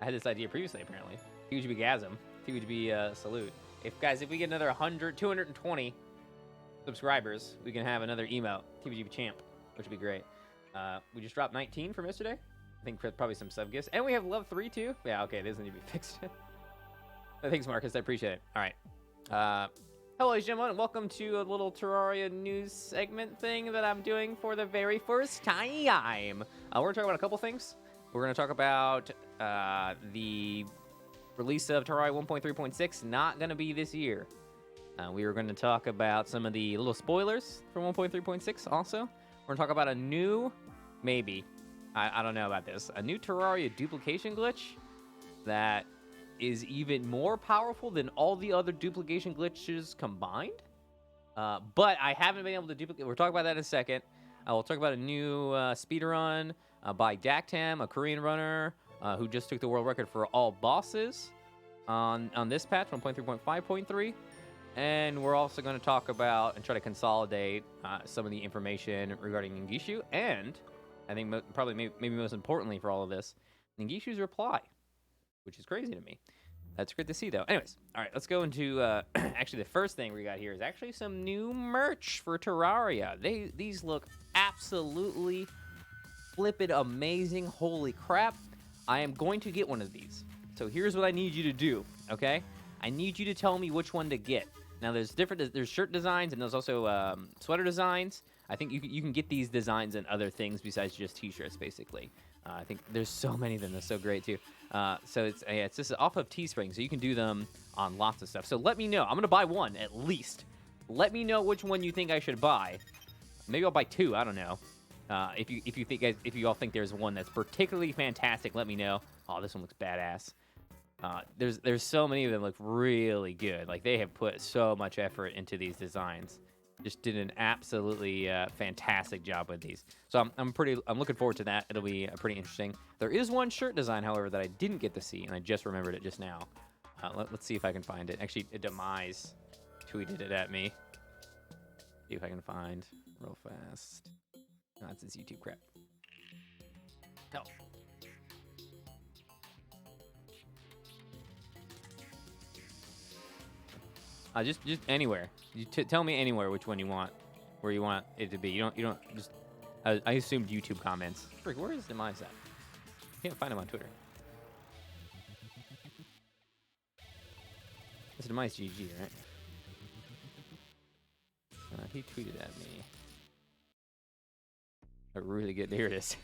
I had this idea previously, apparently. TWGBgasm. TWGB salute. If we get another 100, 220 subscribers, we can have another emote, TWGB champ, which would be great. We just dropped 19 from yesterday. I think probably some sub gifts. And we have love 3 too. Yeah, okay, it doesn't need to be fixed. Thanks, Marcus. I appreciate it. All right. Hello, ladies and gentlemen. Welcome to a little Terraria news segment thing that I'm doing for the very first time. We're going to talk about a couple things. We're going to talk about the release of Terraria 1.3.6, not going to be this year. We were going to talk about some of the little spoilers for 1.3.6 also. We're going to talk about a new, maybe, I don't know about this, a new Terraria duplication glitch that is even more powerful than all the other duplication glitches combined. But I haven't been able to duplicate. We'll talk about that in a second. We'll talk about a new speedrun by Daktam, a Korean runner who just took the world record for all bosses on this patch, 1.3.5.3. And we're also going to talk about and try to consolidate some of the information regarding Ningishu. And I think maybe most importantly for all of this, Ningishu's reply, which is crazy to me. That's great to see, though. Anyways, all right, let's go into actually the first thing we got here is actually some new merch for Terraria. These look absolutely flippin' amazing. Holy crap. I am going to get one of these. So here's what I need you to do, okay? I need you to tell me which one to get. Now, there's shirt designs, and there's also sweater designs. I think you can get these designs and other things besides just t-shirts, basically. I think there's so many of them. They're so great, too. So it's just off of Teespring, so you can do them on lots of stuff. So let me know. I'm going to buy one, at least. Let me know which one you think I should buy. Maybe I'll buy 2. I don't know. If you all think there's one that's particularly fantastic, let me know. Oh, this one looks badass. There's so many of them look really good. Like, they have put so much effort into these designs. Just did an absolutely fantastic job with these. So I'm looking forward to that. It'll be pretty interesting. There is one shirt design, however, that I didn't get to see, and I just remembered it just now. Let's see if I can find it. Actually, Demise tweeted it at me. See if I can find real fast. No, it's this YouTube crap. No. Just anywhere. You tell me anywhere which one you want, where you want it to be. You don't just. I assumed YouTube comments. Frick, where is Demise at? I can't find him on Twitter. It's Demise GG, right? He tweeted at me. A really good. Here it is.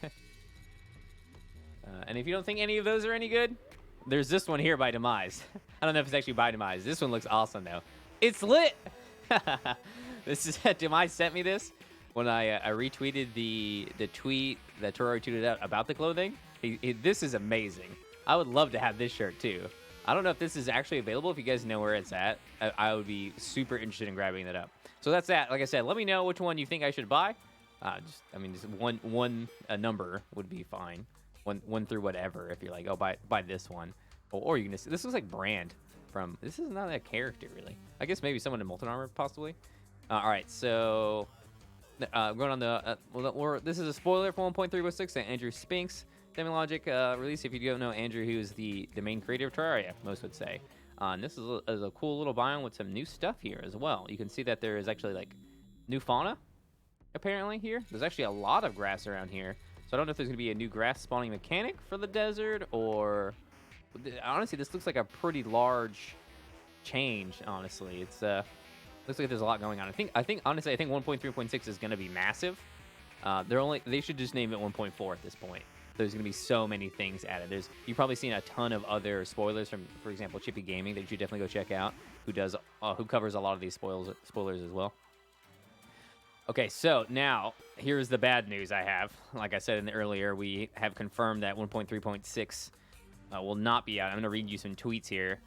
And if you don't think any of those are any good, there's this one here by Demise. I don't know if it's actually by Demise. This one looks awesome, though. It's lit! This is Demise sent me this when I retweeted the tweet that Terraria tweeted out about the clothing. This is amazing. I would love to have this shirt, too. I don't know if this is actually available. If you guys know where it's at, I would be super interested in grabbing that up. So that's that. Like I said, let me know which one you think I should buy. Just one number would be fine. One through whatever. If you're like, oh, buy this one. Or you can just, this looks like Brand from, this is not a character really. I guess maybe someone in Molten Armor possibly. All right, so going on the, this is a spoiler for 1.3.6 that Andrew Spinks Demilogic release. If you don't know Andrew, he was the main creator of Terraria, most would say. And this is a cool little biome with some new stuff here as well. You can see that there is actually like new fauna apparently here. There's actually a lot of grass around here. So I don't know if there's gonna be a new grass spawning mechanic for the desert, or honestly, this looks like a pretty large change. Honestly, it's looks like there's a lot going on. I think honestly, I think 1.3.6 is gonna be massive. They should just name it 1.4 at this point. There's gonna be so many things added. You've probably seen a ton of other spoilers from, for example, Chippy Gaming that you should definitely go check out. Who covers a lot of these spoilers as well. Okay, so now here's the bad news I have. Like I said in the earlier, we have confirmed that 1.3.6 will not be out. I'm going to read you some tweets here.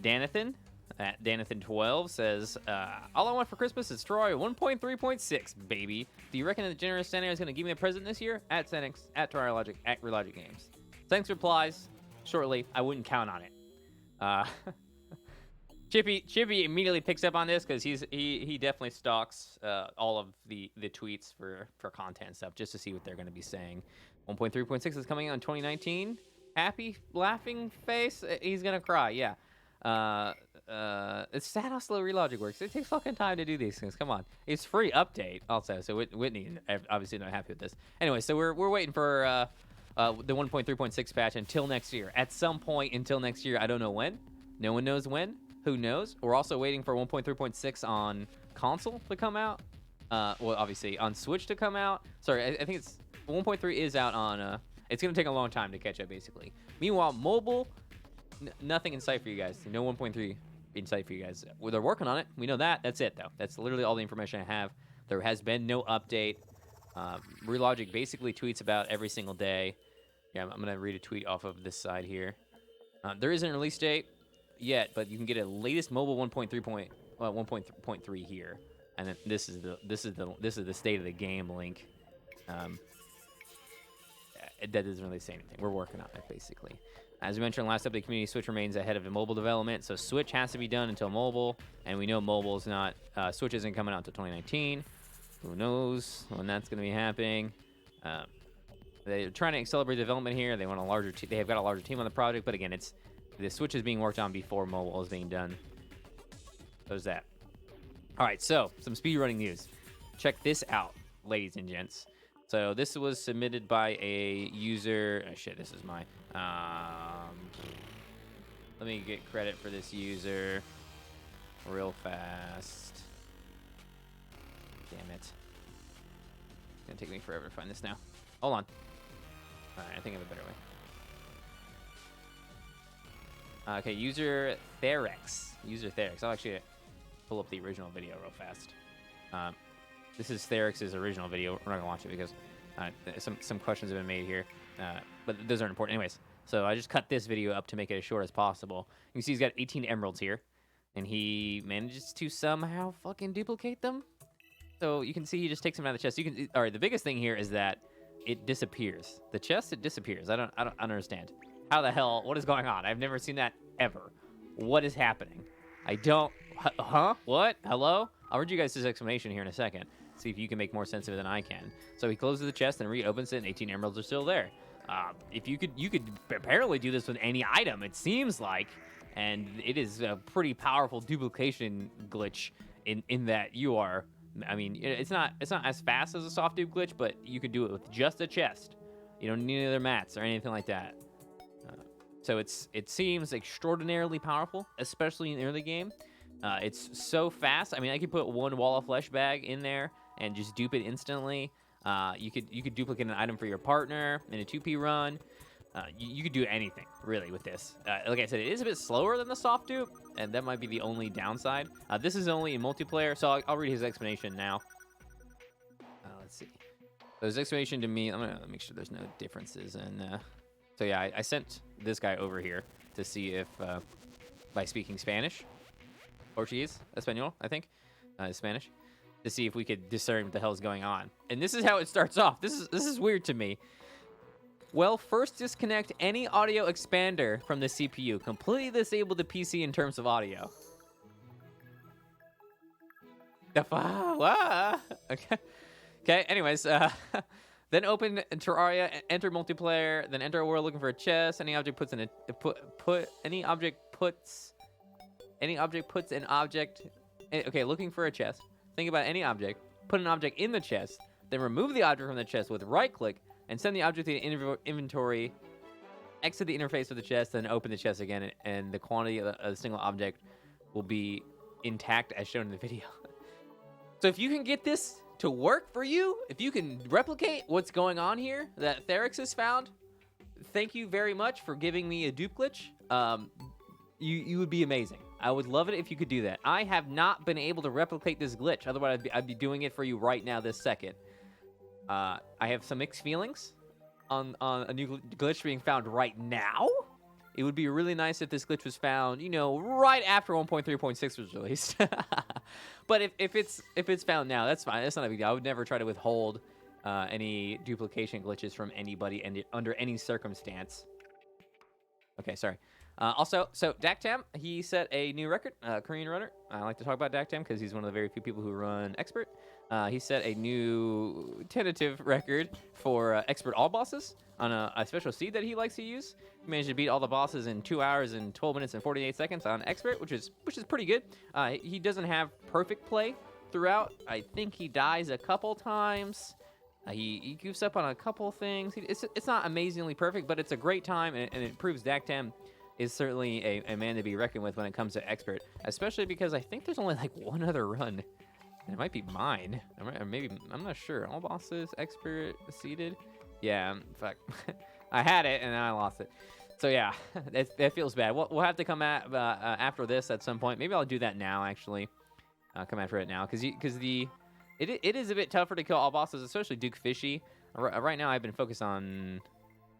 Danathan at Danathan12 says, all I want for Christmas is Terraria 1.3.6, baby. Do you reckon that generous Santa is going to give me a present this year? At Senix, at Terraria Logic, at Relogic Games. Senix replies shortly, I wouldn't count on it. Chippy immediately picks up on this because he definitely stalks all of the tweets for content stuff just to see what they're going to be saying. 1.3.6 is coming out in 2019. happy laughing face, he's gonna cry. Yeah. It's sad how slow relogic works. It takes fucking time to do these things. Come on, it's free update also. So Whitney obviously not happy with this. Anyway, so we're waiting for the 1.3.6 patch until next year. At some point until next year, I don't know when. No one knows when. Who knows? We're also waiting for 1.3.6 on console to come out. Well, obviously on Switch to come out. Sorry, I think it's 1.3 is out on. It's gonna take a long time to catch up, basically. Meanwhile, mobile, nothing in sight for you guys. No 1.3 in sight for you guys. Well, they're working on it. We know that. That's it, though. That's literally all the information I have. There has been no update. Relogic basically tweets about every single day. Yeah, I'm gonna read a tweet off of this side here. There isn't a release date yet, but you can get a latest mobile 1.3 here, and then this is the state of the game link. That doesn't really say anything. We're working on it, basically. As we mentioned last update, community Switch remains ahead of the mobile development, so Switch has to be done until mobile, and we know mobile is not. Switch isn't coming out until 2019. Who knows when that's going to be happening? They're trying to accelerate development here. They want a larger. They have got a larger team on the project, but again, the Switch is being worked on before mobile is being done. There's that. All right, so some speedrunning news. Check this out, ladies and gents. So this was submitted by a user. Oh shit, this is mine. Let me get credit for this user real fast. Damn it. It's gonna take me forever to find this now. Hold on. All right, I think I have a better way. Okay, user Therex. I'll actually pull up the original video real fast. This is Therex's original video. We're not gonna watch it because some questions have been made here, but those aren't important anyways. So I just cut this video up to make it as short as possible. You can see he's got 18 emeralds here, and he manages to somehow fucking duplicate them. So you can see he just takes them out of the chest. All right, the biggest thing here is that it disappears. The chest, it disappears. I don't understand. How the hell? What is going on? I've never seen that ever. What is happening? I don't. Huh? What? Hello? I'll read you guys his explanation here in a second. See if you can make more sense of it than I can. So he closes the chest and reopens it, and 18 emeralds are still there. If you could apparently do this with any item, it seems like, and it is a pretty powerful duplication glitch in that you are. I mean, it's not as fast as a soft dupe glitch, but you could do it with just a chest. You don't need any other mats or anything like that. So it seems extraordinarily powerful, especially in the early game. It's so fast. I mean, I could put one wall of flesh bag in there and just dupe it instantly. You could duplicate an item for your partner in a 2P run. You could do anything really with this. Like I said, it is a bit slower than the soft dupe, and that might be the only downside. This is only in multiplayer, so I'll read his explanation now. Let's see. So his explanation to me, I'm gonna make sure there's no differences. And so yeah, I sent this guy over here to see if by speaking Spanish, Portuguese, Espanol, I think, Spanish, to see if we could discern what the hell is going on. And this is how it starts off. This is weird to me. Well, first disconnect any audio expander from the CPU. Completely disable the PC in terms of audio. Okay. Okay. Anyways, then open Terraria, enter multiplayer, then enter a world looking for a chest. Any object puts an object. Okay, looking for a chest. Think about any object. Put an object in the chest. Then remove the object from the chest with right click and send the object to the inventory. Exit the interface of the chest, then open the chest again, and the quantity of a single object will be intact as shown in the video. So if you can get this to work for you, if you can replicate what's going on here that Therex has found, thank you very much for giving me a dupe glitch. You would be amazing. I would love it if you could do that. I have not been able to replicate this glitch. Otherwise, I'd be doing it for you right now this second. I have some mixed feelings on a new glitch being found right now. It would be really nice if this glitch was found, right after 1.3.6 was released. But if it's found now, that's fine. That's not a big deal. I would never try to withhold any duplication glitches from anybody under any circumstance. Okay, sorry. Also, so Daktam, he set a new record, Korean runner. I like to talk about Daktam because he's one of the very few people who run expert. He set a new tentative record for expert all bosses on a special seed that he likes to use. He managed to beat all the bosses in 2 hours and 12 minutes and 48 seconds on expert, which is pretty good. He doesn't have perfect play throughout. I think he dies a couple times. He goofs up on a couple things. It's not amazingly perfect, but it's a great time, and it proves Daktam is certainly a man to be reckoned with when it comes to expert, especially because I think there's only like one other run. And it might be mine. Or maybe, I'm not sure. All bosses, expert, seeded. Yeah, fuck. I had it, and then I lost it. So yeah, that feels bad. We'll have to come after this at some point. Maybe I'll do that now, actually. Come after it now, because it is a bit tougher to kill all bosses, especially Duke Fishy. Right now, I've been focused on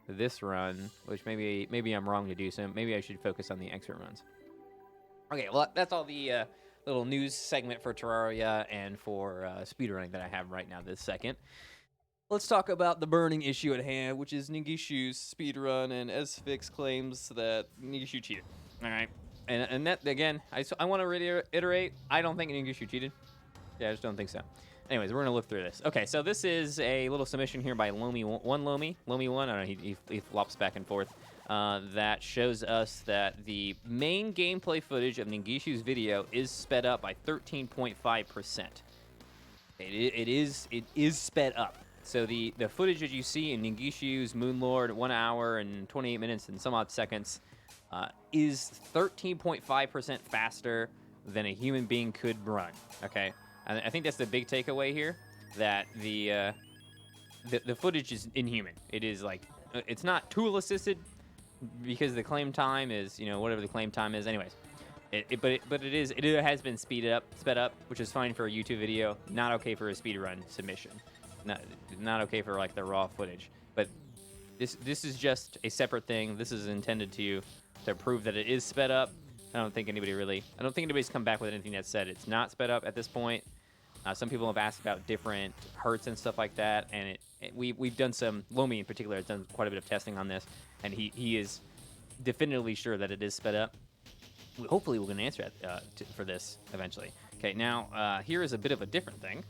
this run, which maybe I'm wrong to do, so maybe I should focus on the expert runs. Okay, well, that's all the little news segment for Terraria and for speedrunning that I have right now this second. Let's talk about the burning issue at hand, which is Ningishu's speedrun, and Ezfics claims that Ningishu cheated. All right, and that, again, I want to reiterate, I don't think Ningishu cheated. Yeah, I just don't think so. Anyways, we're going to look through this. Okay, so this is a little submission here by Lomi1. Lomi1, I don't know, he flops back and forth. That shows us that the main gameplay footage of Ningishu's video is sped up by 13.5%. It is sped up. So the footage that you see in Ningishu's Moonlord 1 hour and 28 minutes and some odd seconds is 13.5% faster than a human being could run. Okay. And I think that's the big takeaway here, that the footage is inhuman. It is like, it's not tool assisted because the claim time is, whatever the claim time is. Anyways, but it has been sped up, which is fine for a YouTube video. Not okay for a speedrun submission. Not okay for like the raw footage. But this is just a separate thing. This is intended to prove that it is sped up. I don't think anybody's come back with anything that said it's not sped up at this point. Some people have asked about different hertz and stuff like that, and we've done some, Lomi in particular has done quite a bit of testing on this, and he is definitively sure that it is sped up. Hopefully we're going to answer for this eventually. Okay, now here is a bit of a different thing.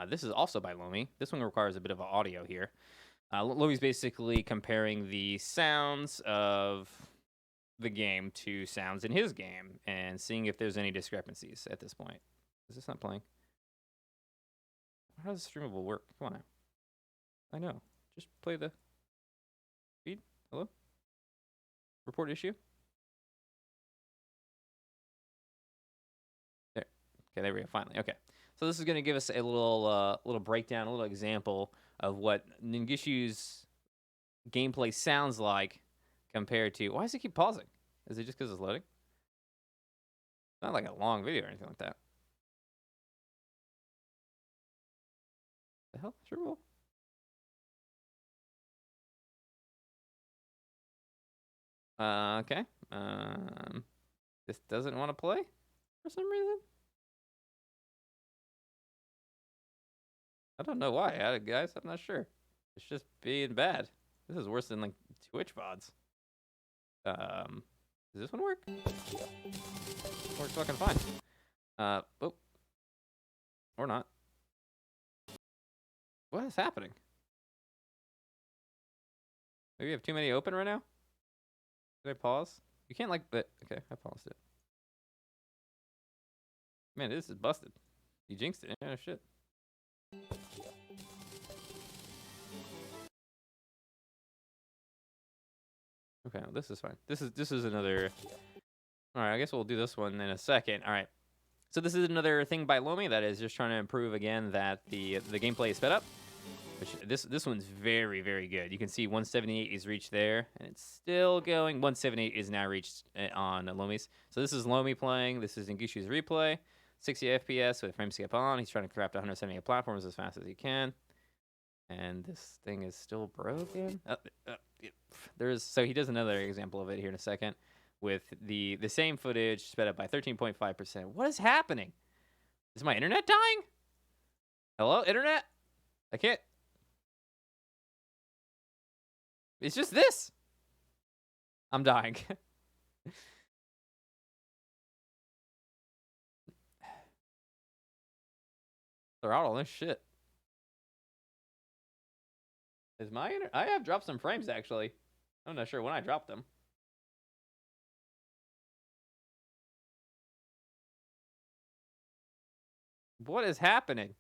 This is also by Lomi. This one requires a bit of audio here. Lomi's basically comparing the sounds of the game to sounds in his game and seeing if there's any discrepancies at this point. Is this not playing? How does streamable work? Come on now. I know. Just play the feed. Hello? Report issue? There. Okay, there we go. Finally. Okay. So this is going to give us a little breakdown, a little example of what Ningishu's gameplay sounds like compared to... Why does it keep pausing? Is it just because it's loading? It's not like a long video or anything like that. The hell? Sure. Okay. This doesn't want to play for some reason. I don't know why, guys. I'm not sure. It's just being bad. This is worse than like Twitch VODs. Does this one work? Works fucking fine. Oh. Or not. What is happening? Maybe you have too many open right now? Did I pause? You can't like, but okay, I paused it. Man, this is busted. You jinxed it. Yeah, shit. Okay, well, this is fine. This is another. All right, I guess we'll do this one in a second. All right. So this is another thing by Lomi that is just trying to improve again that the gameplay is sped up. Which this one's very, very good. You can see 178 is reached there, and it's still going. 178 is now reached on Lomi's. So this is Lomi playing. This is Ningishu's replay. 60 FPS with frame skip on. He's trying to craft 178 platforms as fast as he can. And this thing is still broken. So he does another example of it here in a second with the same footage sped up by 13.5%. What is happening? Is my internet dying? Hello, internet? I can't. It's just this. I'm dying. Throttle this shit. Is my I have dropped some frames actually. I'm not sure when I dropped them. What is happening?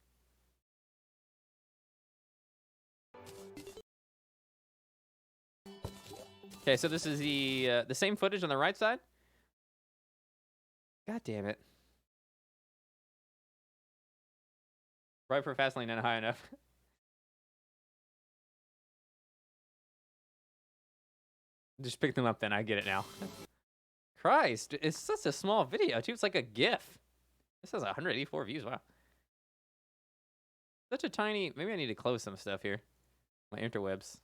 Okay, so this is the same footage on the right side. God damn it! Right for fast lane not high enough. Just pick them up then. I get it now. Christ, it's such a small video too. It's like a GIF. This has 184 views. Wow. Such a tiny. Maybe I need to close some stuff here. My interwebs.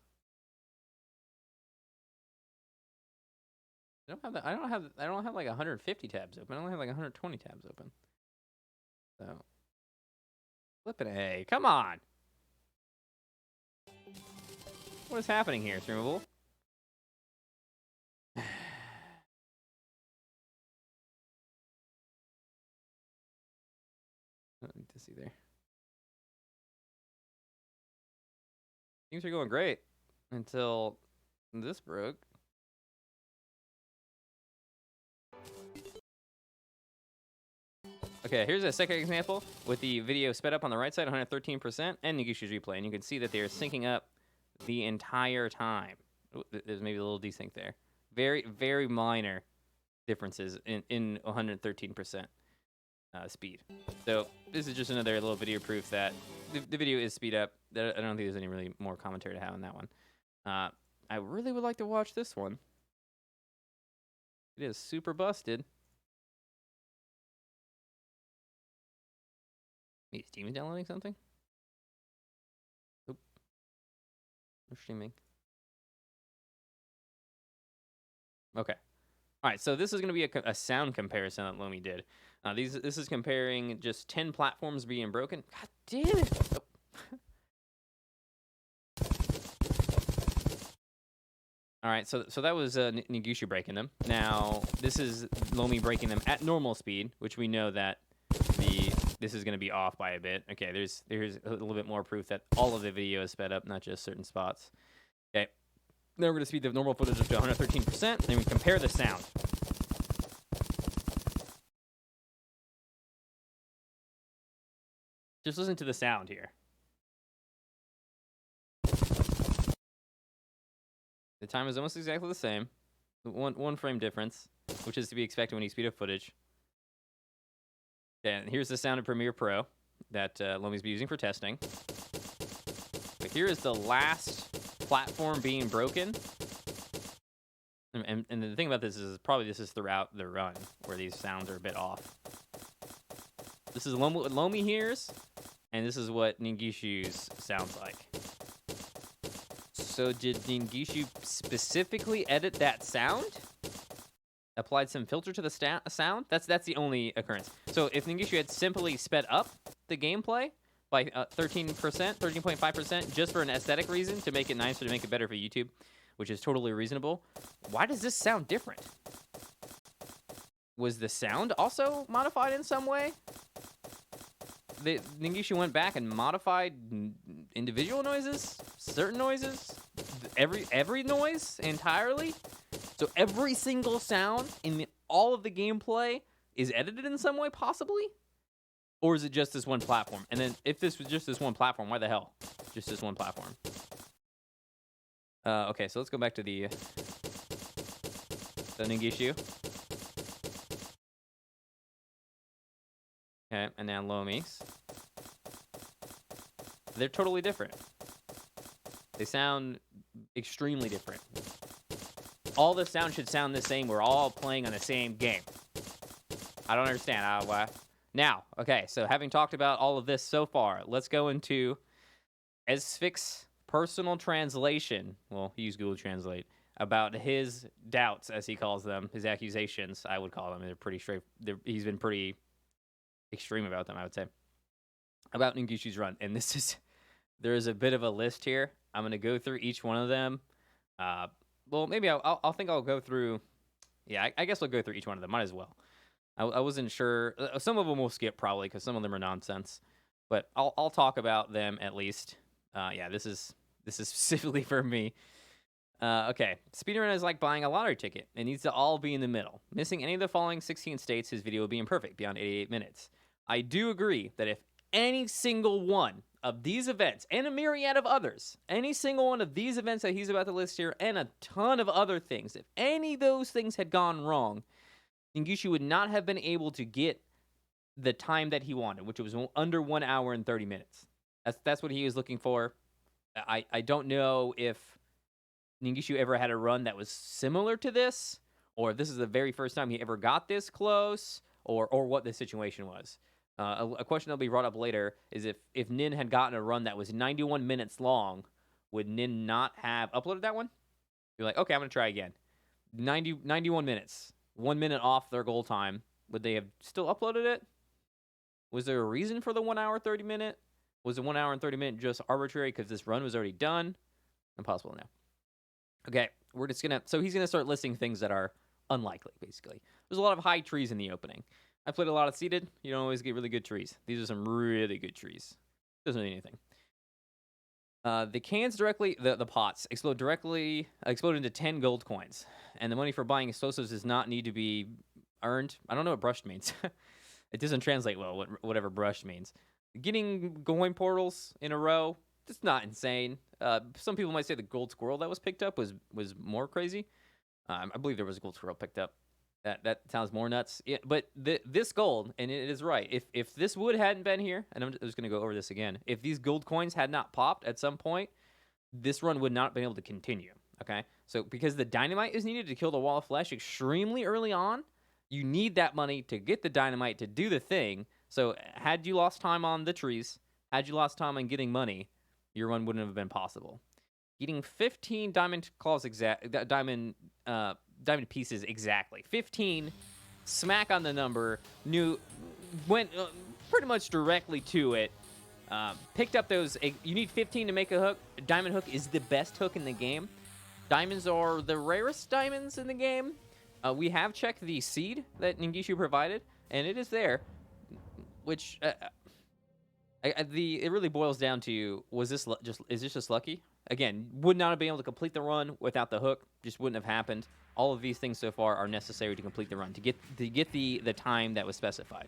I don't have that. I don't have like 150 tabs open. I only have like 120 tabs open. So, flippin' A. Come on. What is happening here, Streamable? I don't need to see there. Things are going great until this broke. Okay, here's a second example with the video sped up on the right side, 113%, and Ningishu's replay. And you can see that they are syncing up the entire time. Ooh, there's maybe a little desync there. Very, very minor differences in 113% speed. So this is just another little video proof that the video is speed up. I don't think there's any really more commentary to have on that one. I really would like to watch this one. It is super busted. Maybe Steam is downloading something? Oop. We're streaming. Okay. All right, so this is going to be a sound comparison that Lomi did. This is comparing just 10 platforms being broken. God damn it! Oh. All right, so that was Ningishu breaking them. Now this is Lomi breaking them at normal speed, which we know that this is going to be off by a bit. Okay, there's a little bit more proof that all of the video is sped up, not just certain spots. Okay, then we're going to speed the normal footage up to 113%, and we compare the sound. Just listen to the sound here. The time is almost exactly the same. One frame difference, which is to be expected when you speed up footage. Okay, and here's the sound of Premiere Pro that Lomi's been using for testing. But here is the last platform being broken. And the thing about this is probably this is throughout the run where these sounds are a bit off. This is what Lomi hears, and this is what Ningishu's sounds like. So did Ningishu specifically edit that sound? Applied some filter to the sound? That's the only occurrence. So if Ningishu had simply sped up the gameplay by 13%, 13.5%, just for an aesthetic reason, to make it nicer, to make it better for YouTube, which is totally reasonable, why does this sound different? Was the sound also modified in some way? Ningishu went back and modified individual noises, certain noises, every noise entirely. So every single sound in all of the gameplay is edited in some way, possibly, or is it just this one platform? And then if this was just this one platform, why the hell just this one platform? Okay, so let's go back to the Ningishu. Okay, and now Lomi's. They're totally different. They sound extremely different. All the sound should sound the same. We're all playing on the same game. I don't understand. Why? Now, okay, so having talked about all of this so far, let's go into Ezfics' personal translation. Well, he used Google Translate. About his doubts, as he calls them, his accusations, I would call them. They're pretty straight. He's been pretty extreme about them, I would say, about Ningishu's run. And there is a bit of a list here. I'm going to go through each one of them. well, maybe I'll think I'll go through. Yeah, I guess I'll go through each one of them. Might as well. I wasn't sure. Some of them we'll skip probably because some of them are nonsense. But I'll talk about them at least. Yeah, this is specifically for me. Okay, speedrun is like buying a lottery ticket. It needs to all be in the middle. Missing any of the following 16 states, his video will be imperfect beyond 88 minutes. I do agree that if any single one of these events, and a myriad of others, any single one of these events that he's about to list here, and a ton of other things, if any of those things had gone wrong, Ningishu would not have been able to get the time that he wanted, which was under 1 hour and 30 minutes. That's what he was looking for. I don't know if Ningishu ever had a run that was similar to this, or if this is the very first time he ever got this close, or what the situation was. A question that'll be brought up later is if Nin had gotten a run that was 91 minutes long, would Nin not have uploaded that one? You're like, okay, I'm going to try again. 91 minutes. 1 minute off their goal time. Would they have still uploaded it? Was there a reason for the 1 hour 30 minute? Was the 1 hour and 30 minute just arbitrary because this run was already done? Impossible now. Okay, we're just gonna. So he's gonna start listing things that are unlikely. Basically, there's a lot of high trees in the opening. I played a lot of seeded. You don't always get really good trees. These are some really good trees. Doesn't mean anything. The cans directly, the pots explode into 10 gold coins, and the money for buying explosives does not need to be earned. I don't know what brushed means. It doesn't translate well. Whatever brushed means. Getting coin portals in a row. It's not insane. Some people might say the gold squirrel that was picked up was more crazy. I believe there was a gold squirrel picked up. That sounds more nuts. Yeah, but this gold, and it is right. If this wood hadn't been here, and I'm just going to go over this again. If these gold coins had not popped at some point, this run would not have been able to continue. Okay? So because the dynamite is needed to kill the wall of flesh extremely early on, you need that money to get the dynamite to do the thing. So had you lost time on the trees, had you lost time on getting money, your run wouldn't have been possible. Getting 15 diamond claws diamond pieces exactly. 15, smack on the number, went pretty much directly to it. Picked up those. You need 15 to make a hook. A diamond hook is the best hook in the game. Diamonds are the rarest diamonds in the game. We have checked the seed that Ningishu provided, and it is there. Which it really boils down to: is this just lucky? Again, would not have been able to complete the run without the hook. Just wouldn't have happened. All of these things so far are necessary to complete the run to get the time that was specified.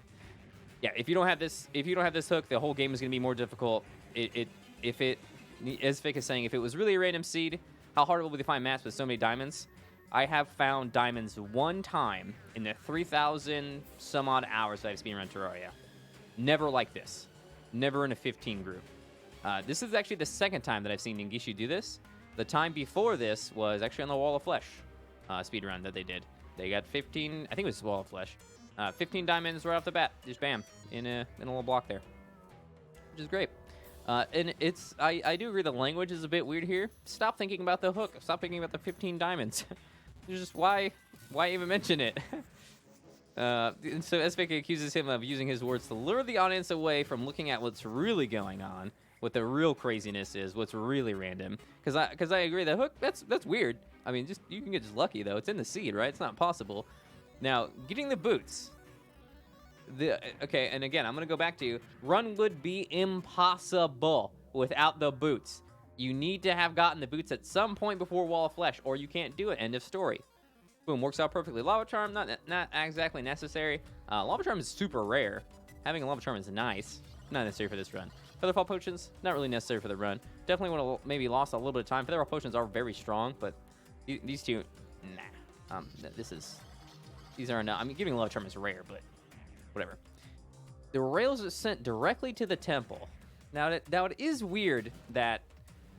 Yeah, if you don't have this hook, the whole game is going to be more difficult. Ezfics is saying, if it was really a random seed, how hard will it be to find maps with so many diamonds? I have found diamonds one time in the 3,000 some odd hours that I've speedrun Terraria. Never like this. Never in a 15 group. This is actually the second time that I've seen Ningishu do this. The time before this was actually on the Wall of Flesh speedrun that they did. They got 15, I think it was Wall of Flesh. 15 diamonds right off the bat. Just bam, in a little block there. Which is great. And I do agree the language is a bit weird here. Stop thinking about the hook. Stop thinking about the 15 diamonds. Just why even mention it? And so Ezfics accuses him of using his words to lure the audience away from looking at what's really going on, what the real craziness is, what's really random. Because I agree, the hook, that's weird. I mean, you can get just lucky, though. It's in the seed, right? It's not possible. Now, getting the boots. Okay, and again, I'm going to go back to, run would be impossible without the boots. You need to have gotten the boots at some point before Wall of Flesh, or you can't do it. End of story. Boom, works out perfectly. Lava Charm, not exactly necessary. Lava Charm is super rare. Having a Lava Charm is nice. Not necessary for this run. Featherfall Potions, not really necessary for the run. Definitely would have maybe lost a little bit of time. Featherfall Potions are very strong, but these two, nah. These are not. I mean, giving a Lava Charm is rare, but whatever. The rails are sent directly to the temple. Now it is weird that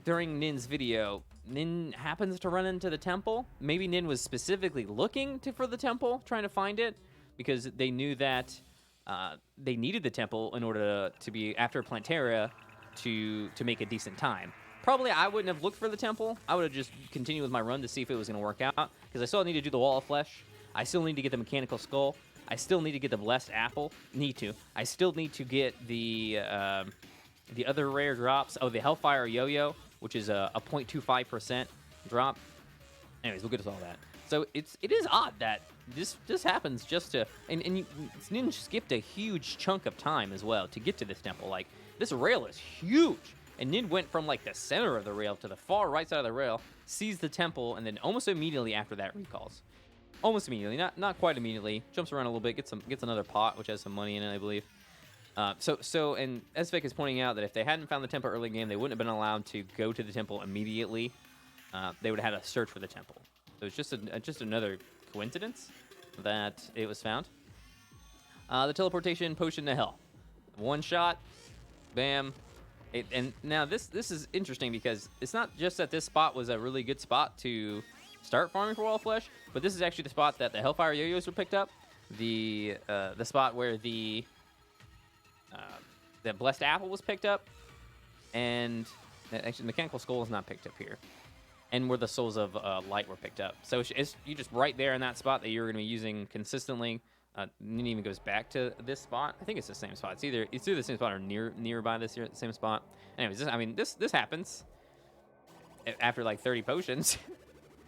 during Nin's video, Nin happens to run into the temple. Maybe Nin was specifically looking for the temple, trying to find it, because they knew that they needed the temple in order to be after Terraria to make a decent time. Probably I wouldn't have looked for the temple. I would have just continued with my run to see if it was going to work out, because I still need to do the Wall of Flesh. I still need to get the Mechanical Skull. I still need to get the Blessed Apple. I still need to get the other rare drops. Oh, the Hellfire Yo-Yo, which is a 0.25% drop. Anyways, we'll get to all that. So it is odd that this happens just to and Nin skipped a huge chunk of time as well to get to this temple. Like, this rail is huge, and Nin went from like the center of the rail to the far right side of the rail, sees the temple, and then almost immediately after that recalls. Almost immediately, not quite immediately. Jumps around a little bit, gets another pot which has some money in it, I believe. And Ezfics is pointing out that if they hadn't found the temple early in the game, they wouldn't have been allowed to go to the temple immediately. They would have had to search for the temple. So it's just another coincidence that it was found. The teleportation potion to hell. One shot, bam. And now this is interesting because it's not just that this spot was a really good spot to start farming for wild flesh, but this is actually the spot that the Hellfire Yo-Yos were picked up. The spot where the Blessed Apple was picked up, and actually Mechanical Skull is not picked up here, and where the Souls of Light were picked up. So it's you just right there in that spot that you're going to be using consistently. Nin even goes back to this spot. I think it's the same spot. It's either the same spot or nearby this same spot. Anyways, this happens after like 30 potions.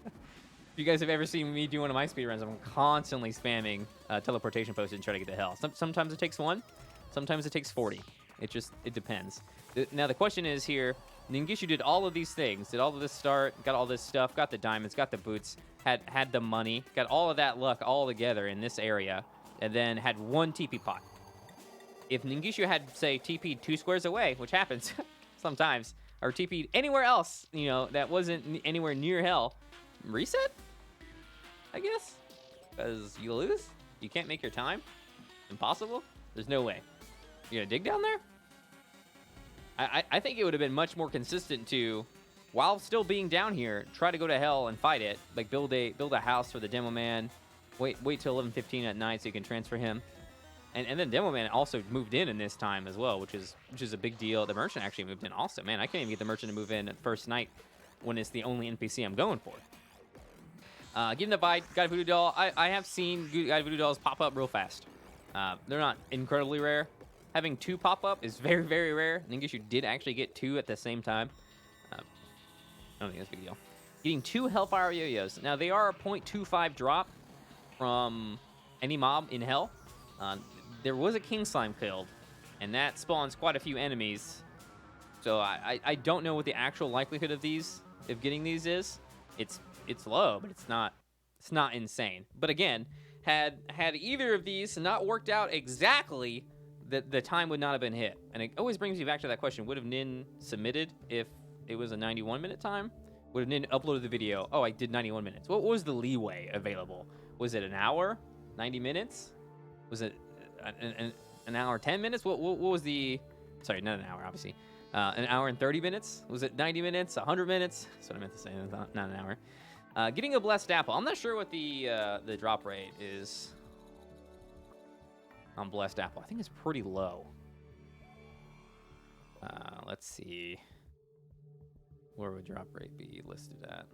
If you guys have ever seen me do one of my speedruns, I'm constantly spamming teleportation potions to try to get to hell. Sometimes it takes 1, sometimes it takes 40. It depends. Now the question is here, Ningishu did all of these things, did all of this start, got all this stuff, got the diamonds, got the boots, had the money, got all of that luck all together in this area, and then had 1 TP pot. If Ningishu had, say, TP 2 squares away, which happens sometimes, or TP anywhere else, you know, that wasn't anywhere near hell, reset, I guess, because you lose. You can't make your time. Impossible. There's no way. You gonna dig down there? I think it would have been much more consistent to, while still being down here, try to go to hell and fight it. Like build a house for the demo man. Wait till 11:15 at night so you can transfer him. And then demo man also moved in this time as well, which is a big deal. The merchant actually moved in also. Man, I can't even get the merchant to move in at the first night when it's the only NPC I'm going for. Give him the bite. Got a voodoo doll. I have seen voodoo dolls pop up real fast. They're not incredibly rare. Having 2 pop up is very, very rare. Ningishu did actually get 2 at the same time. I don't think that's a big deal. Getting 2 Hellfire Yo-Yos. Now, they are a 0.25 drop from any mob in hell. There was a King Slime killed, and that spawns quite a few enemies. So I don't know what the actual likelihood of getting these is. It's low, but it's not insane. But again, had either of these not worked out exactly, the time would not have been hit. And it always brings me back to that question: would have Nin submitted if it was a 91-minute time? Would have Nin uploaded the video? Oh, I did 91 minutes. What was the leeway available? Was it an hour? 90 minutes? Was it an hour 10 minutes? What was the? Sorry, not an hour, obviously. An hour and 30 minutes? Was it 90 minutes? 100 minutes? That's what I meant to say. Not an hour. Getting a Blessed Apple. I'm not sure what the drop rate is on Blessed Apple. I think it's pretty low. Let's see. Where would drop rate be listed at?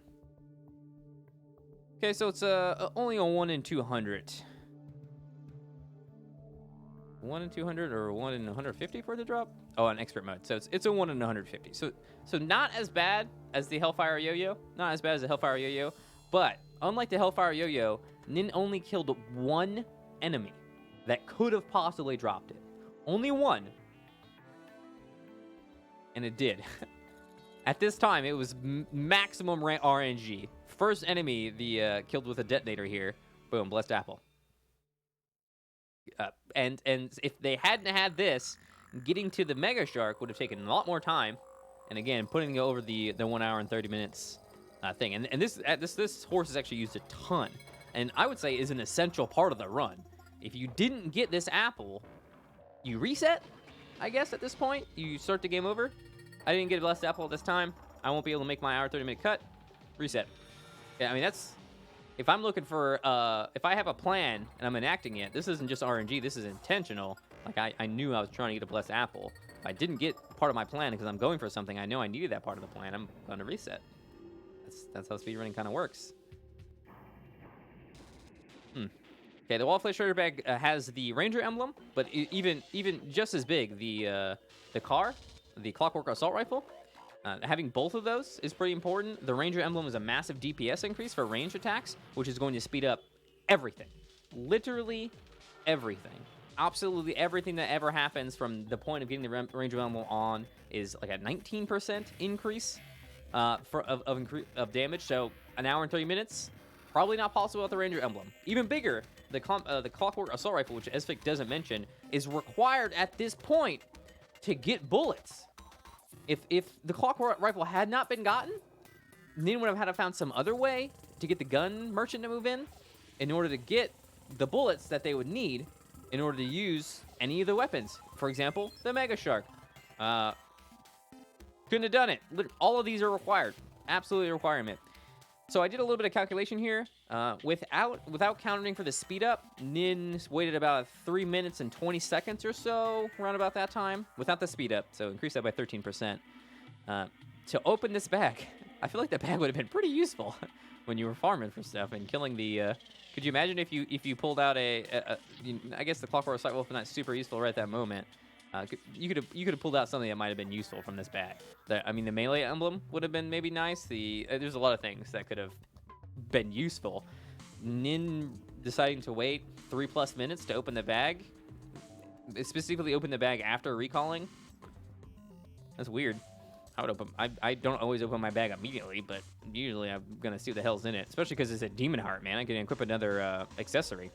Okay, so it's only a 1 in 200. 1 in 200 or 1 in 150 for the drop? Oh, on expert mode. So it's a 1 in 150. So not as bad as the Hellfire Yo-Yo. Not as bad as the Hellfire Yo-Yo. But unlike the Hellfire Yo-Yo, Nin only killed 1 enemy that could have possibly dropped it. Only 1. And it did. At this time, it was maximum RNG. First enemy, the killed with a detonator here. Boom, Blessed Apple. And if they hadn't had this, getting to the Mega Shark would have taken a lot more time. And again, putting it over the 1 hour and 30 minutes thing. And this horse is actually used a ton. And I would say is an essential part of the run. If you didn't get this apple, you reset, I guess, at this point. You start the game over. I didn't get a Blessed Apple at this time. I won't be able to make my hour 30-minute cut. Reset. Yeah, I mean, that's... If I'm looking for... if I have a plan and I'm enacting it, this isn't just RNG. This is intentional. Like, I knew I was trying to get a Blessed Apple. If I didn't get part of my plan because I'm going for something, I know I needed that part of the plan. I'm going to reset. That's how speedrunning kind of works. Okay, the Wallflesh Shredder Bag has the Ranger emblem, but even just as big, the car, the Clockwork Assault Rifle, Having both of those is pretty important. The Ranger emblem is a massive DPS increase for ranged attacks, which is going to speed up everything. Literally everything. Absolutely everything that ever happens from the point of getting the Ranger emblem on is like a 19% increase of damage. So an hour and 30 minutes, probably not possible with the Ranger emblem. Even bigger, the Clockwork Assault Rifle, which Ezfics doesn't mention, is required at this point to get bullets. If the Clockwork Rifle had not been gotten, Nin would have had to found some other way to get the gun merchant to move in order to get the bullets that they would need in order to use any of the weapons. For example, the Mega Shark. Couldn't have done it. All of these are required. Absolutely a requirement. So I did a little bit of calculation here. Without counting for the speed up, Nin waited about 3 minutes and 20 seconds or so, around about that time, without the speed up. So increase that by 13%. To open this bag, I feel like the bag would have been pretty useful when you were farming for stuff and killing the. Could you imagine if you pulled out I guess the Clockwork Assault Rifle not super useful right at that moment. You could have pulled out something that might have been useful from this bag. The melee emblem would have been maybe nice. There's a lot of things that could have been useful. Nin deciding to wait 3+ minutes to open the bag, specifically open the bag after recalling. That's weird. I don't always open my bag immediately, but usually I'm gonna see what the hell's in it. Especially because it's a demon heart, man. I can equip another accessory.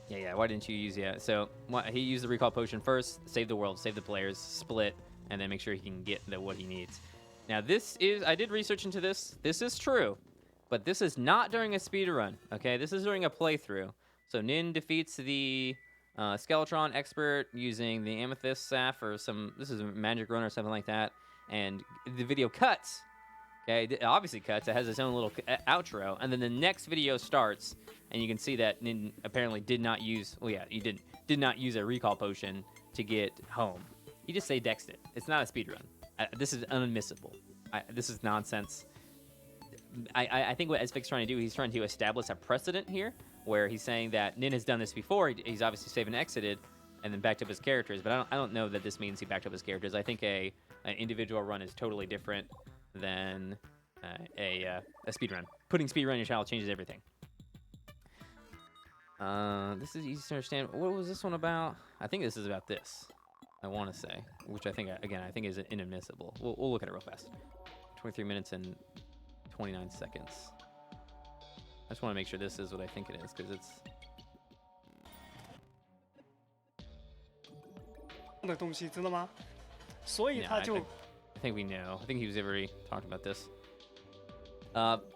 Yeah. Why didn't you use So he used the recall potion first, save the world, save the players, split, and then make sure he can get what he needs. Now I did research into this. This is true, but this is not during a speed run. Okay, this is during a playthrough. So Nin defeats the Skeletron expert using the Amethyst Staff or this is a magic run or something like that. And the video cuts. Okay, it obviously cuts. It has its own little outro, and then the next video starts, and you can see that Nin apparently did not use. Well, yeah, he did not use a recall potion to get home. He just say dexed it. It's not a speedrun. This is unmissable. This is nonsense. I think what Ezfics is trying to do, he's trying to establish a precedent here, where he's saying that Nin has done this before. He's obviously saved and exited, and then backed up his characters. But I don't know that this means he backed up his characters. I think an individual run is totally different than a speedrun. Putting speedrun in your channel changes everything. This is easy to understand. What was this one about? I think this is about this. I want to say, which I think is inadmissible. We'll look at it real fast. 23 minutes and 29 seconds. I just want to make sure this is what I think it is, because it's. I think we know. I think he was already talking about this.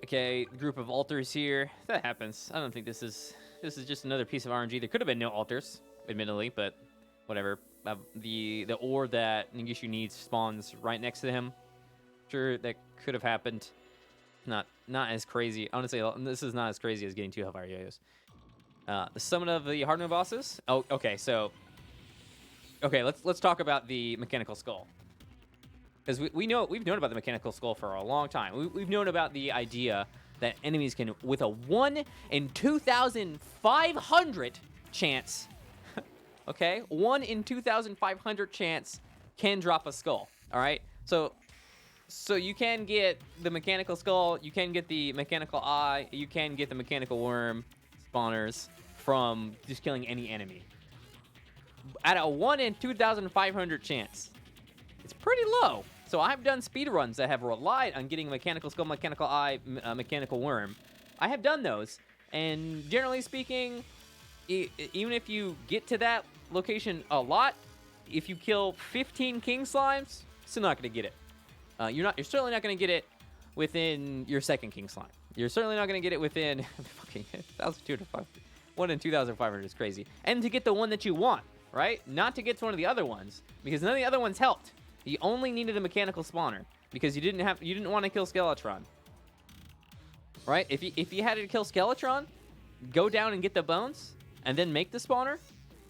Okay, group of altars here. That happens. I don't think this is just another piece of RNG. There could have been no altars, admittedly, but whatever. The ore that Ningishu needs spawns right next to him. Sure, that could have happened. Not as crazy. Honestly, this is not as crazy as getting 2 Hellfire Yo-Yos. The summon of the hard mode bosses. Oh, okay. So, let's talk about the mechanical skull. Because we've known about the mechanical skull for a long time. We've known about the idea that enemies can, with a 1 in 2,500 chance, okay, 1 in 2,500 chance can drop a skull. All right, so you can get the mechanical skull, you can get the mechanical eye, you can get the mechanical worm spawners from just killing any enemy. At a 1 in 2,500 chance, it's pretty low. So I've done speedruns that have relied on getting a mechanical skull, mechanical eye, mechanical worm. I have done those, and generally speaking, even if you get to that location a lot, if you kill 15 king slimes, still not going to get it. You're certainly not going to get it within your second king slime. You're certainly not going to get it within fucking 1,205. 1 in 2,500 is crazy. And to get the one that you want, right? Not to get to one of the other ones, because none of the other ones helped. You only needed a mechanical spawner because you didn't want to kill Skeletron, right? If you had to kill Skeletron, go down and get the bones, and then make the spawner,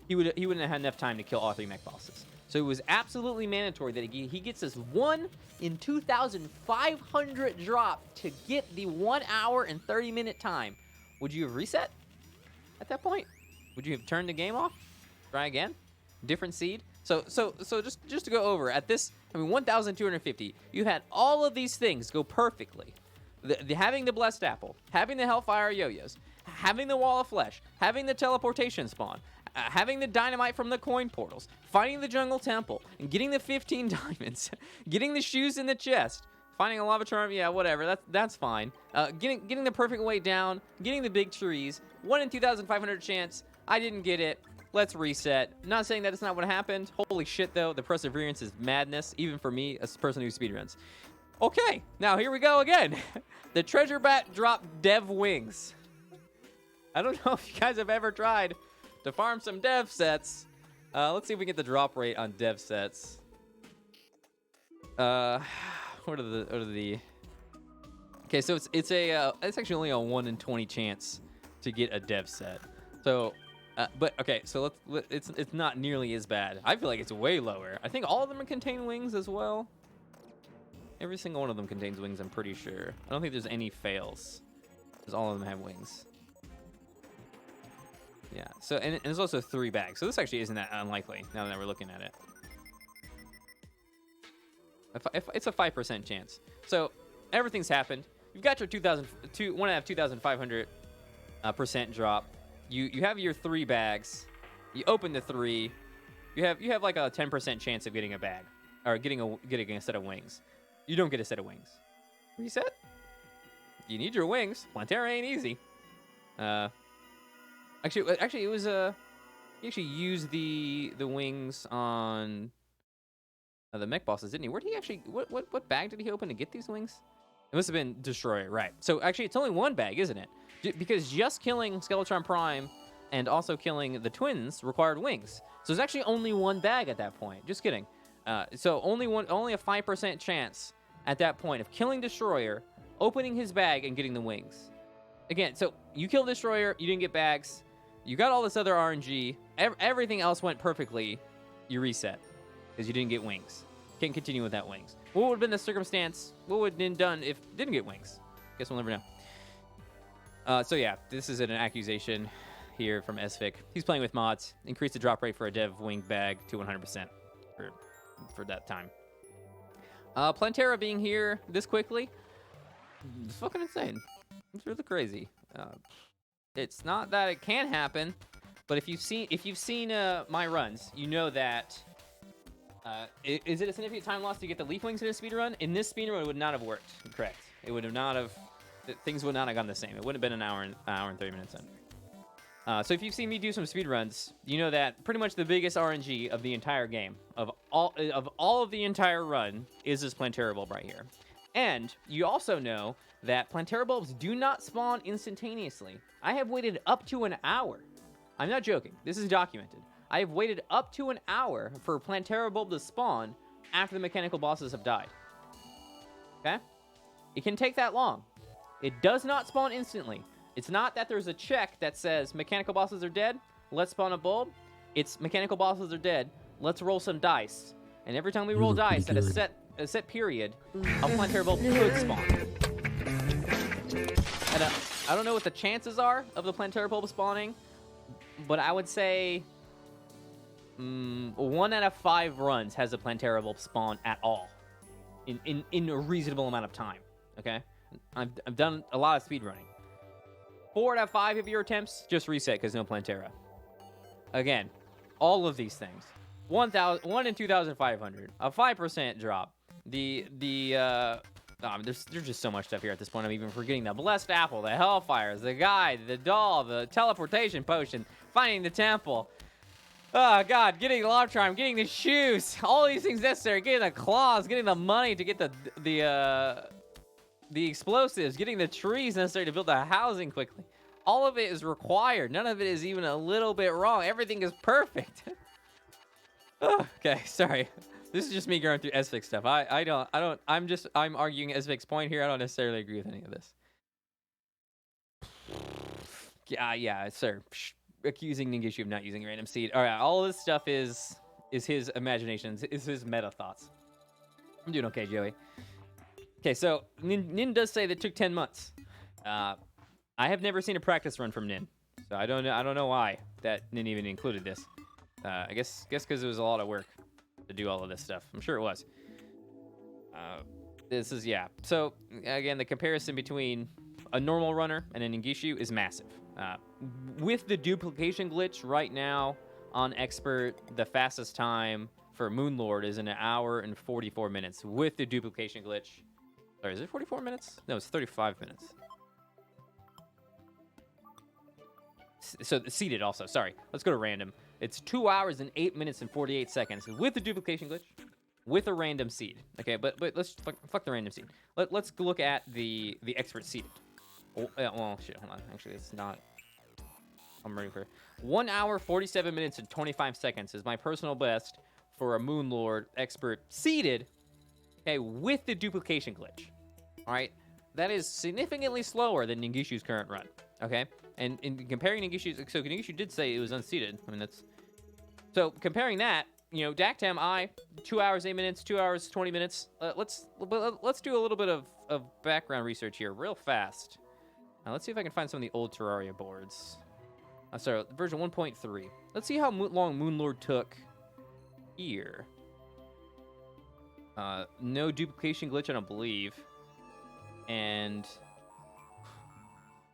he wouldn't have had enough time to kill all 3 mech bosses. So it was absolutely mandatory that he gets this 1 in 2,500 drop to get the 1 hour and 30 minute time. Would you have reset at that point? Would you have turned the game off? Try again? Different seed? So just to go over, at this I mean, 1,250. You had all of these things go perfectly. Having the blessed apple, having the hellfire yo-yos, having the wall of flesh, having the teleportation spawn, having the dynamite from the coin portals, finding the jungle temple, and getting the 15 diamonds, getting the shoes in the chest, finding a lava charm, yeah, whatever, that's fine. Getting the perfect way down, getting the big trees, 1 in 2,500 chance. I didn't get it. Let's reset. Not saying that it's not what happened. Holy shit, though. The perseverance is madness, even for me, as a person who speedruns. Okay, now here we go again. The treasure bat drop dev wings. I don't know if you guys have ever tried to farm some dev sets. Let's see if we get the drop rate on dev sets. What are the? Okay, so it's actually only a 1 in 20 chance to get a dev set. So, but okay, so it's not nearly as bad. I feel like it's way lower. I think all of them contain wings as well. Every single one of them contains wings, I'm pretty sure. I don't think there's any fails, because all of them have wings. Yeah, so, and there's also 3 bags, so this actually isn't that unlikely, now that we're looking at it. It's a 5% chance. So, everything's happened. You've got your 2,500 percent drop. You have your 3 bags. You open the 3. You have like a 10% chance of getting a bag, or getting a set of wings. You don't get a set of wings. Reset? You need your wings. Plantera ain't easy. Actually, it was he actually used the wings on the mech bosses, didn't he? Where did he actually? What bag did he open to get these wings? It must have been Destroyer, right? So actually, it's only 1 bag, isn't it? Because just killing Skeletron Prime and also killing the twins required wings. So there's actually only 1 bag at that point. Just kidding. So only a 5% chance at that point of killing Destroyer, opening his bag, and getting the wings. Again, so you killed Destroyer, you didn't get bags, you got all this other RNG, everything else went perfectly, you reset, because you didn't get wings. Can't continue without wings. What would have been the circumstance? What would Nin done if didn't get wings? Guess we'll never know. So yeah, this is an accusation here from Ezfics. He's playing with mods. Increase the drop rate for a dev wing bag to 100% for that time. Plantera being here this quickly, it's fucking insane. It's really crazy. It's not that it can happen, but if you've seen my runs, you know that. Is it a significant time loss to get the leaf wings in a speedrun? In this speedrun, it would not have worked. Correct. It would have not have. Things would not have gone the same. It wouldn't have been an hour and 30 minutes in. So if you've seen me do some speedruns, you know that pretty much the biggest RNG of the entire game, of all of the entire run, is this Plantera bulb right here. And you also know that Plantera bulbs do not spawn instantaneously. I have waited up to an hour. I'm not joking. This is documented. I have waited up to an hour for Plantera bulb to spawn after the mechanical bosses have died. Okay? It can take that long. It does not spawn instantly. It's not that there's a check that says mechanical bosses are dead, let's spawn a bulb. It's mechanical bosses are dead, let's roll some dice. And every time we roll dice at a set period, a Plantera bulb could spawn. And I don't know what the chances are of the Plantera bulb spawning, but I would say 1 out of 5 runs has a Plantera bulb spawn at all in a reasonable amount of time. Okay, I've done a lot of speedrunning. 4 out of 5 of your attempts, just reset because no Plantera. Again, all of these things. 1 in 2,500. A 5% drop. There's just so much stuff here at this point. I'm even forgetting the blessed apple, the hellfires, the guide, the doll, the teleportation potion, finding the temple. Oh god, getting the lava charm, getting the shoes, all these things necessary, getting the claws, getting the money to get the explosives, getting the trees necessary to build the housing quickly. All of it is required. None of it is even a little bit wrong. Everything is perfect. Okay, sorry. This is just me going through Ezfics stuff. I'm arguing Ezfics' point here. I don't necessarily agree with any of this. Yeah, sir. Accusing Ningishu of not using random seed. All right, all this stuff is his imaginations, is his meta thoughts. I'm doing okay, Joey. Okay, so Nin does say that it took 10 months. I have never seen a practice run from Nin, so I don't know why that Nin even included this. I guess because it was a lot of work to do all of this stuff. I'm sure it was. This is, yeah. So, again, the comparison between a normal runner and an Ningishu is massive. With the duplication glitch right now on Expert, the fastest time for Moonlord is 1 hour and 44 minutes. With the duplication glitch... Sorry, is it 44 minutes? No, it's 35 minutes. So, seated also. Sorry. Let's go to random. It's 2 hours and 8 minutes and 48 seconds with the duplication glitch. With a random seed, okay, but let's fuck the random seed. Let's look at the expert seeded. Oh, well, shit, hold on. Actually, it's not. I'm ready for 1 hour 47 minutes and 25 seconds is my personal best for a Moonlord expert seeded. Okay, with the duplication glitch. All right, that is significantly slower than Ningishu's current run. Okay, and in comparing Ningishu's, so Ningishu did say it was unseated. I mean that's so comparing that. You know, Dactam 2 hours 8 minutes, 2 hours 20 minutes. Let's do a little bit of background research here, real fast. Let's see if I can find some of the old Terraria boards. Sorry, version 1.3. Let's see how long Moonlord took here. No duplication glitch, I don't believe. And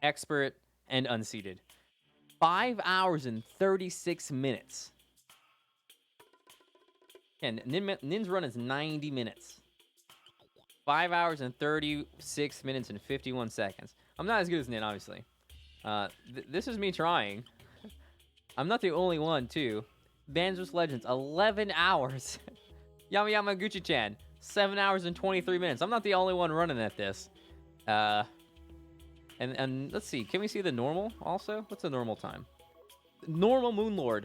expert and unseated. 5 hours and 36 minutes. And Nin's run is 90 minutes. 5 hours and 36 minutes and 51 seconds. I'm not as good as Nin, obviously. This is me trying. I'm not the only one, too. Banzos Legends, 11 hours. Yama Gucci-chan, 7 hours and 23 minutes. I'm not the only one running at this. And let's see. Can we see the normal also? What's the normal time? Normal Moonlord.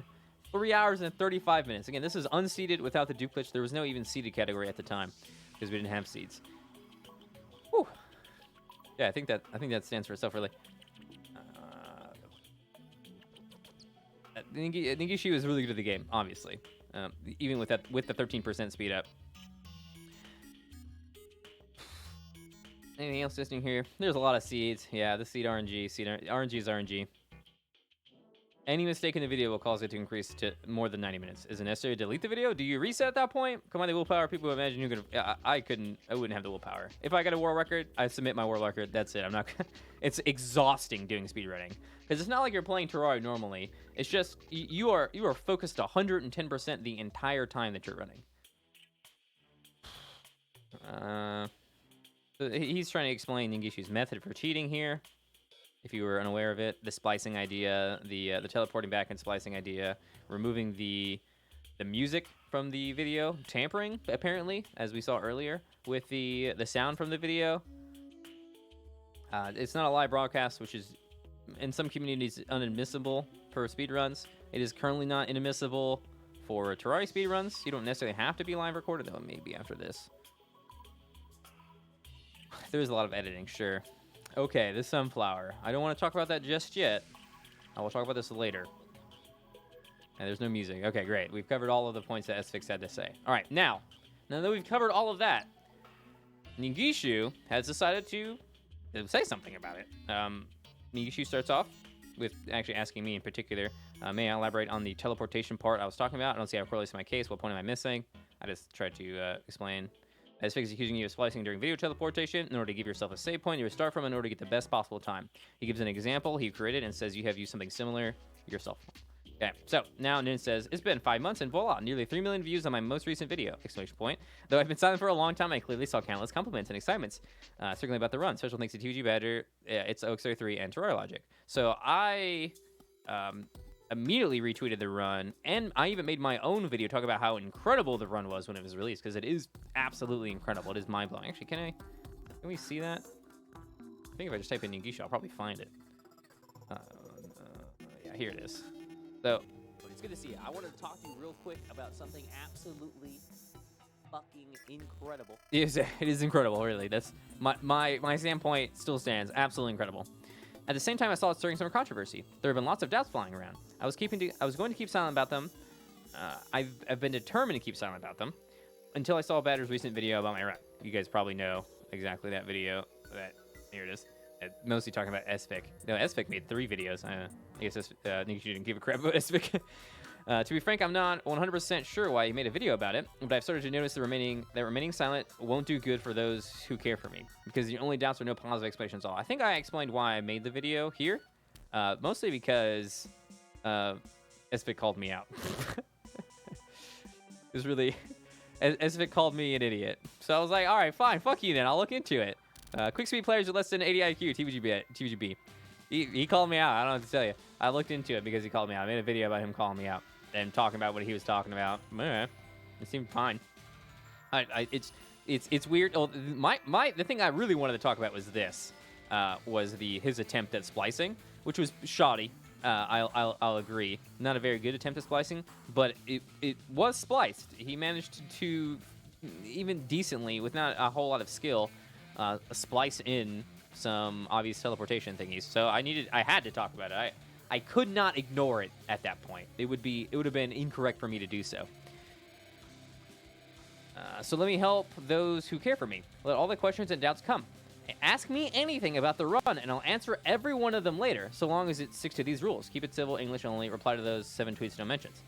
3 hours and 35 minutes. Again, this is unseated without the dupe glitch. There was no even seeded category at the time because we didn't have seeds. Whew. Yeah, I think that stands for itself, really. Ningishu is really good at the game, obviously. Even with the 13% speed up. Anything else listening here? There's a lot of seeds. Yeah, the seed RNG. RNG is RNG. Any mistake in the video will cause it to increase to more than 90 minutes. Is it necessary to delete the video? Do you reset at that point? Come on, the willpower. People imagine you could. I wouldn't have the willpower. If I got a world record, I submit my world record. That's it. I'm not. It's exhausting doing speedrunning because it's not like you're playing Terraria normally. It's just you are focused 110% the entire time that you're running. So he's trying to explain Ningishu's method for cheating here. If you were unaware of it, the splicing idea, the teleporting back and splicing idea, removing the music from the video, tampering apparently, as we saw earlier with the sound from the video. It's not a live broadcast, which is in some communities unadmissible for speedruns. It is currently not inadmissible for Terraria speedruns. You don't necessarily have to be live recorded, though maybe after this. There's a lot of editing, sure. Okay, the sunflower. I don't want to talk about that just yet. I will talk about this later. And there's no music. Okay, great. We've covered all of the points that Ezfics had to say. All right, now that we've covered all of that, Ningishu has decided to say something about it. Ningishu starts off with actually asking me in particular, may I elaborate on the teleportation part I was talking about? I don't see how it correlates to my case. What point am I missing? I just tried to explain. Ezfics is accusing you of splicing during video teleportation in order to give yourself a save point you would start from in order to get the best possible time. He gives an example he created and says you have used something similar yourself. Okay, so now Nin says, it's been 5 months and voila, nearly 3 million views on my most recent video, exclamation point. Though I've been silent for a long time, I clearly saw countless compliments and excitements circling about the run. Special thanks to TVG Badger, it's Oxer3, and Terraria Logic. So I immediately retweeted the run, and I even made my own video talking about how incredible the run was when it was released, because it is absolutely incredible. It is mind-blowing. Actually, can we see that? I think if I just type in Ningishu, I'll probably find it. Yeah, here it is. So, it's good to see you. I wanted to talk to you real quick about something absolutely fucking incredible. it is incredible, really. That's my standpoint still stands. Absolutely incredible. At the same time, I saw it stirring some controversy. There have been lots of doubts flying around. I was going to keep silent about them. I've been determined to keep silent about them until I saw Badger's recent video about my run. You guys probably know exactly that video. Here it is. Mostly talking about Ezfics. No, Ezfics made 3 videos. I guess Ningishu didn't give a crap about Ezfics. To be frank, I'm not 100% sure why he made a video about it, but I've started to notice that remaining silent won't do good for those who care for me, because the only doubts are no positive explanations at all. I think I explained why I made the video here, mostly because Ezfics called me out. It was really... Ezfics called me an idiot. So I was like, all right, fine, fuck you then. I'll look into it. Quick speed players with less than 80 IQ, TVGB. He called me out. I don't know what to tell you. I looked into it because he called me out. I made a video about him calling me out and talking about what he was talking about. It seemed fine. It's weird. Oh, the thing I really wanted to talk about was this. Was his attempt at splicing, which was shoddy. I'll agree. Not a very good attempt at splicing, but it was spliced. He managed to, even decently, with not a whole lot of skill, splice in some obvious teleportation thingies. So I had to talk about it. I could not ignore it at that point. It would have been incorrect for me to do so. So let me help those who care for me. Let all the questions and doubts come. Ask me anything about the run, and I'll answer every one of them later, so long as it sticks to these rules. Keep it civil, English only. Reply to those 7 tweets, no mentions.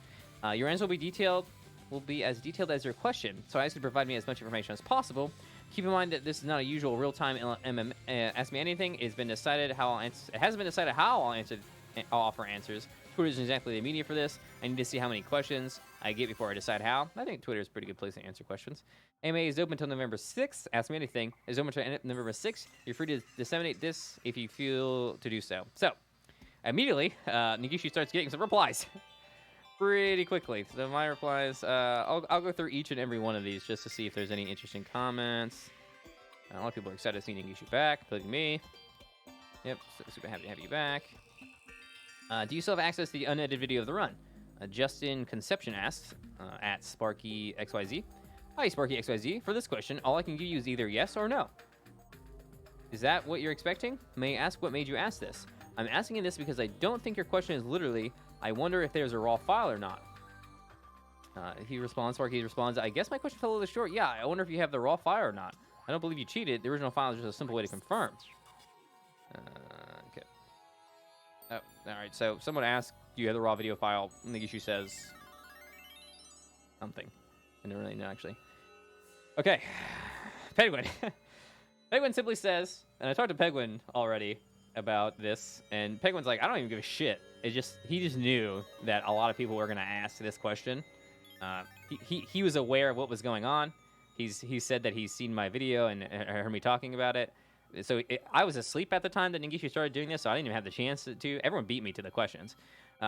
Your answer will be as detailed as your question, so I ask you to provide me as much information as possible. Keep in mind that this is not a usual real-time Ask Me Anything. It has been decided how I'll offer answers. Twitter isn't exactly the media for this. I need to see how many questions I get before I decide how. I think Twitter is a pretty good place to answer questions. AMA is open until November 6th. Ask Me Anything is open until November 6th. You're free to disseminate this if you feel to do so. So, immediately, Ningishu starts getting some replies pretty quickly. So my replies, I'll go through each and every one of these just to see if there's any interesting comments. A lot of people are excited to see Ningishu back, including me. Yep, so super happy to have you back. Do you still have access to the unedited video of the run? Justin Conception asks, at SparkyXYZ. Hi, SparkyXYZ. For this question, all I can give you is either yes or no. Is that what you're expecting? May I ask what made you ask this? I'm asking you this because I don't think your question is literally, I wonder if there's a raw file or not. Sparky responds, I guess my question fell a little short. Yeah, I wonder if you have the raw file or not. I don't believe you cheated. The original file is just a simple way to confirm. Okay. Oh, all right. So someone asked, do you have the raw video file? Ningishu says something. I don't really know, actually. Okay. Penguin. Penguin simply says, and I talked to Penguin already about this, and Penguin's like, I don't even give a shit. He just knew that a lot of people were going to ask this question. He was aware of what was going on. He said that he's seen my video and heard me talking about it. So I was asleep at the time that Ningishu started doing this, so I didn't even have the chance to. Everyone beat me to the questions.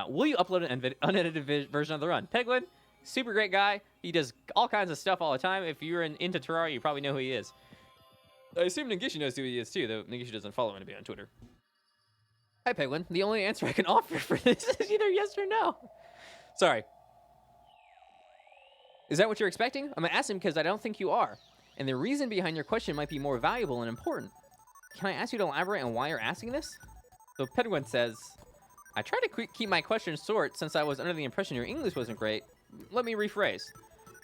Will you upload an unedited version of the run? Penguin, super great guy. He does all kinds of stuff all the time. If you're into Terraria, you probably know who he is. I assume Ningishu knows who he is too, though Ningishu doesn't follow anybody on Twitter. Hi, Penguin. The only answer I can offer for this is either yes or no. Sorry. Is that what you're expecting? I'm asking because I don't think you are. And the reason behind your question might be more valuable and important. Can I ask you to elaborate on why you're asking this? So Penguin says, I tried to keep my questions short since I was under the impression your English wasn't great. Let me rephrase.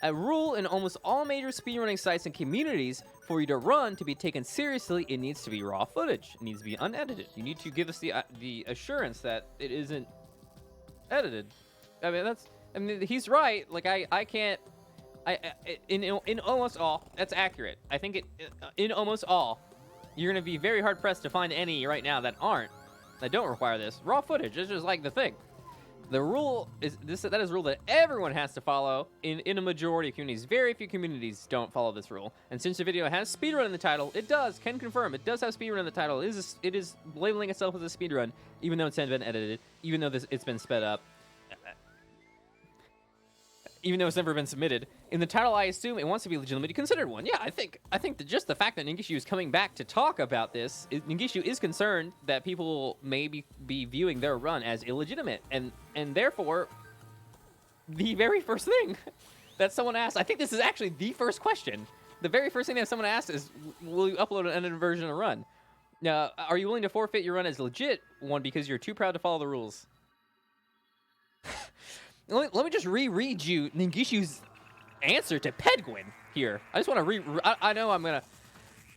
A rule in almost all major speedrunning sites and communities, for you to run to be taken seriously, it needs to be raw footage. It needs to be unedited. You need to give us the assurance that it isn't edited. I mean, he's right. Like, I can't... in almost all, that's accurate. I think in almost all, you're going to be very hard-pressed to find any right now that don't require this. Raw footage is just like the thing. The rule is that is a rule that everyone has to follow in a majority of communities. Very few communities don't follow this rule. And since the video has speedrun in the title, can confirm it does have speedrun in the title. It is labeling itself as a speedrun, even though it's been edited, even though it's been sped up, even though it's never been submitted. In the title, I assume it wants to be legitimately considered one. Yeah, I think that just the fact that Ningishu is coming back to talk about this, Ningishu is concerned that people may be viewing their run as illegitimate, and therefore, the very first thing that someone asked, I think this is actually the first question. The very first thing that someone asked is, will you upload an unedited version of the run? Now, are you willing to forfeit your run as legit one because you're too proud to follow the rules? Let me just reread you Ningishu's answer to Penguin here. I just want to I know I'm going to...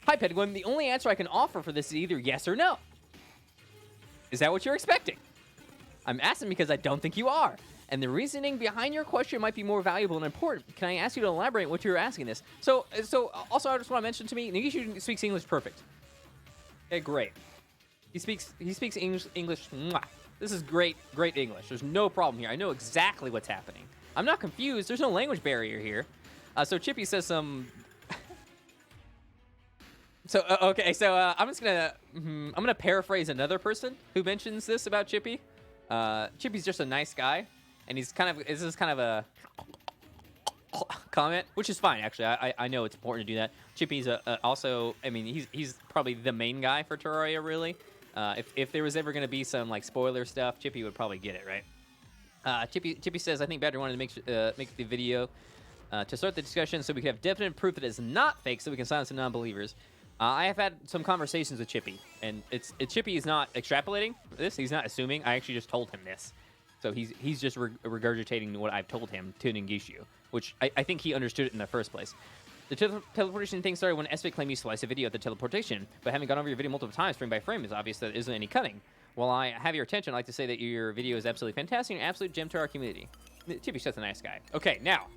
Hi, Penguin. The only answer I can offer for this is either yes or no. Is that what you're expecting? I'm asking because I don't think you are. and the reasoning behind your question might be more valuable and important. Can I ask you to elaborate what you're asking this? So also I just want to mention to me, Ningishu speaks English perfect. Okay, great. He speaks English. Mwah. This is great English. There's no problem here. I know exactly what's happening. I'm not confused. There's no language barrier here. So Chippy says some. So okay, so I'm just gonna I'm gonna paraphrase another person who mentions this about Chippy. Chippy's just a nice guy, and this is kind of a comment, which is fine actually. I know it's important to do that. Chippy's also, I mean, he's probably the main guy for Terraria, really. If there was ever gonna be some like spoiler stuff, Chippy would probably get it right. Chippy says, I think Badger wanted to make the video to start the discussion so we can have definite proof that it's not fake, so we can silence the non-believers. I have had some conversations with Chippy, and Chippy is not extrapolating this. He's not assuming. I actually just told him this. So he's just regurgitating what I've told him to Ningishu, which I think he understood it in the first place. The teleportation thing started when Ezfics claimed you sliced a video at the teleportation, but having gone over your video multiple times frame by frame, it's obvious that there isn't any cutting. While I have your attention, I'd like to say that your video is absolutely fantastic and an absolute gem to our community. Chippy's just a nice guy. Okay, now,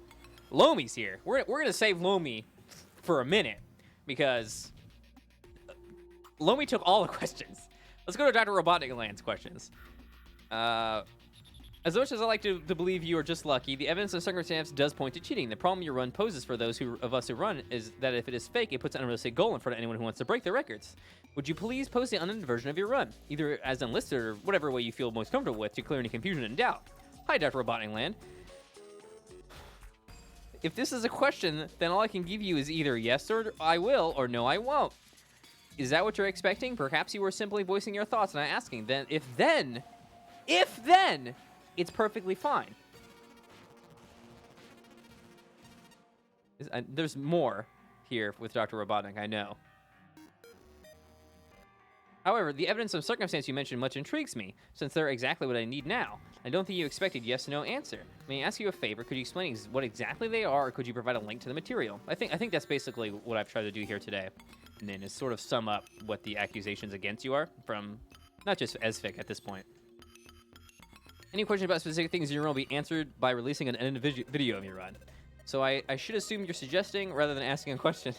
Lomi's here. We're going to save Lomi for a minute, because Lomi took all the questions. Let's go to Dr. Robotnik Land's questions. As much as I like to believe you are just lucky, the evidence of circumstance does point to cheating. The problem your run poses for those of us who run is that if it is fake, it puts an unrealistic goal in front of anyone who wants to break the records. Would you please post the unedited version of your run, either as unlisted or whatever way you feel most comfortable with, to clear any confusion and doubt? Hi, Dr. Robotnik Land. If this is a question, then all I can give you is either yes or I will, or no I won't. Is that what you're expecting? Perhaps you were simply voicing your thoughts and I'm asking. If then, it's perfectly fine. There's more here with Dr. Robotnik, I know. However, the evidence of circumstance you mentioned much intrigues me, since they're exactly what I need now. I don't think you expected yes/no answer. May I ask you a favor? Could you explain what exactly they are, or could you provide a link to the material? I think that's basically what I've tried to do here today. And then is sort of sum up what the accusations against you are from not just Ezfics at this point. Any questions about specific things in your run will be answered by releasing an edited video of your run. So I should assume you're suggesting rather than asking a question.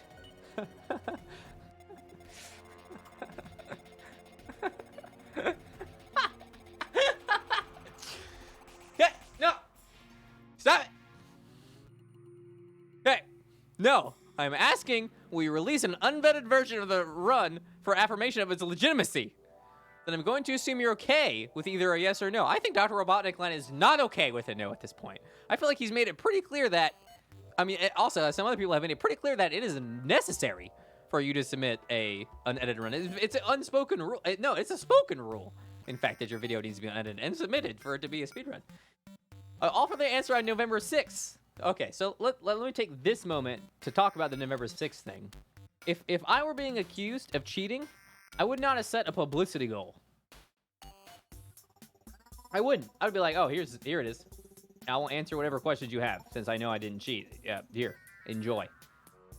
Okay, no! Stop it! Okay, no! I'm asking, will you release an unvetted version of the run for affirmation of its legitimacy? Then I'm going to assume you're okay with either a yes or no. I think Dr. Robotnik Land is not okay with a no at this point. I feel like he's made it pretty clear that, I mean, also, some other people have made it pretty clear that it is necessary for you to submit an unedited run. It's an unspoken rule. No, it's a spoken rule, in fact, that your video needs to be unedited and submitted for it to be a speedrun. All for the answer on November 6th. Okay, so let me take this moment to talk about the November 6th thing. If I were being accused of cheating, I would not have set a publicity goal. I wouldn't. I would be like, oh, here it is. I will answer whatever questions you have, since I know I didn't cheat. Yeah, here, enjoy.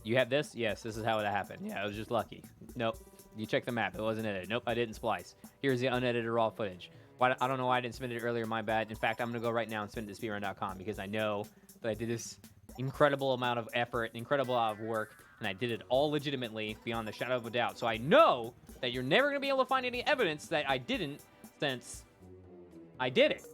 You have this? Yes, this is how it happened. Yeah, I was just lucky. Nope. You check the map. It wasn't edited. Nope, I didn't splice. Here's the unedited raw footage. I don't know why I didn't submit it earlier. My bad. In fact, I'm going to go right now and submit it to speedrun.com because I know that I did this incredible amount of effort, incredible amount of work, and I did it all legitimately beyond the shadow of a doubt. So I know that you're never going to be able to find any evidence that I didn't, since I did it.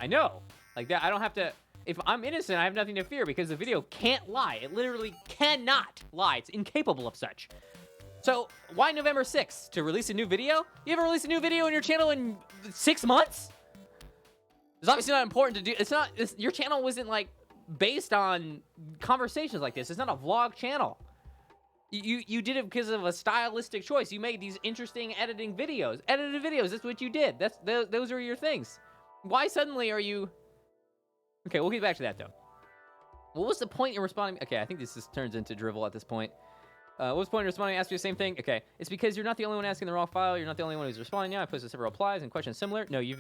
I know. Like that, I don't have to... If I'm innocent, I have nothing to fear because the video can't lie. It literally cannot lie. It's incapable of such. So why November 6th? To release a new video? You haven't released a new video on your channel in 6 months? It's obviously not important to do. It's not... your channel wasn't like based on conversations like this. It's not a vlog channel. You did it because of a stylistic choice. You made these interesting editing videos. Edited videos, that's what you did. Those are your things. Why suddenly are you... Okay, we'll get back to that, though. What was the point in responding? Okay, I think this just turns into drivel at this point. What was the point in responding? Ask you the same thing? Okay, it's because you're not the only one asking the wrong file. You're not the only one who's responding now. I posted several replies and questions similar. No, you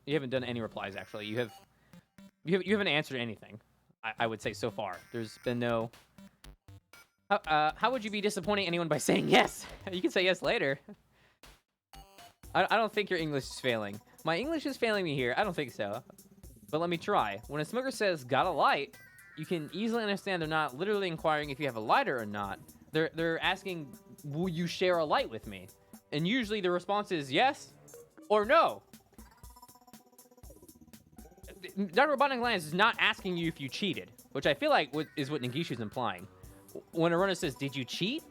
haven't done any replies, actually. You haven't answered anything, I would say, so far. There's been no... how would you be disappointing anyone by saying yes? You can say yes later. I don't think your English is failing. My English is failing me here. I don't think so. but let me try. When a smoker says, got a light, you can easily understand they're not literally inquiring if you have a lighter or not. They're asking, will you share a light with me? And usually the response is yes or no. Dr. Robotic Lance is not asking you if you cheated, which I feel like is what Ningishu's implying. When a runner says, did you cheat?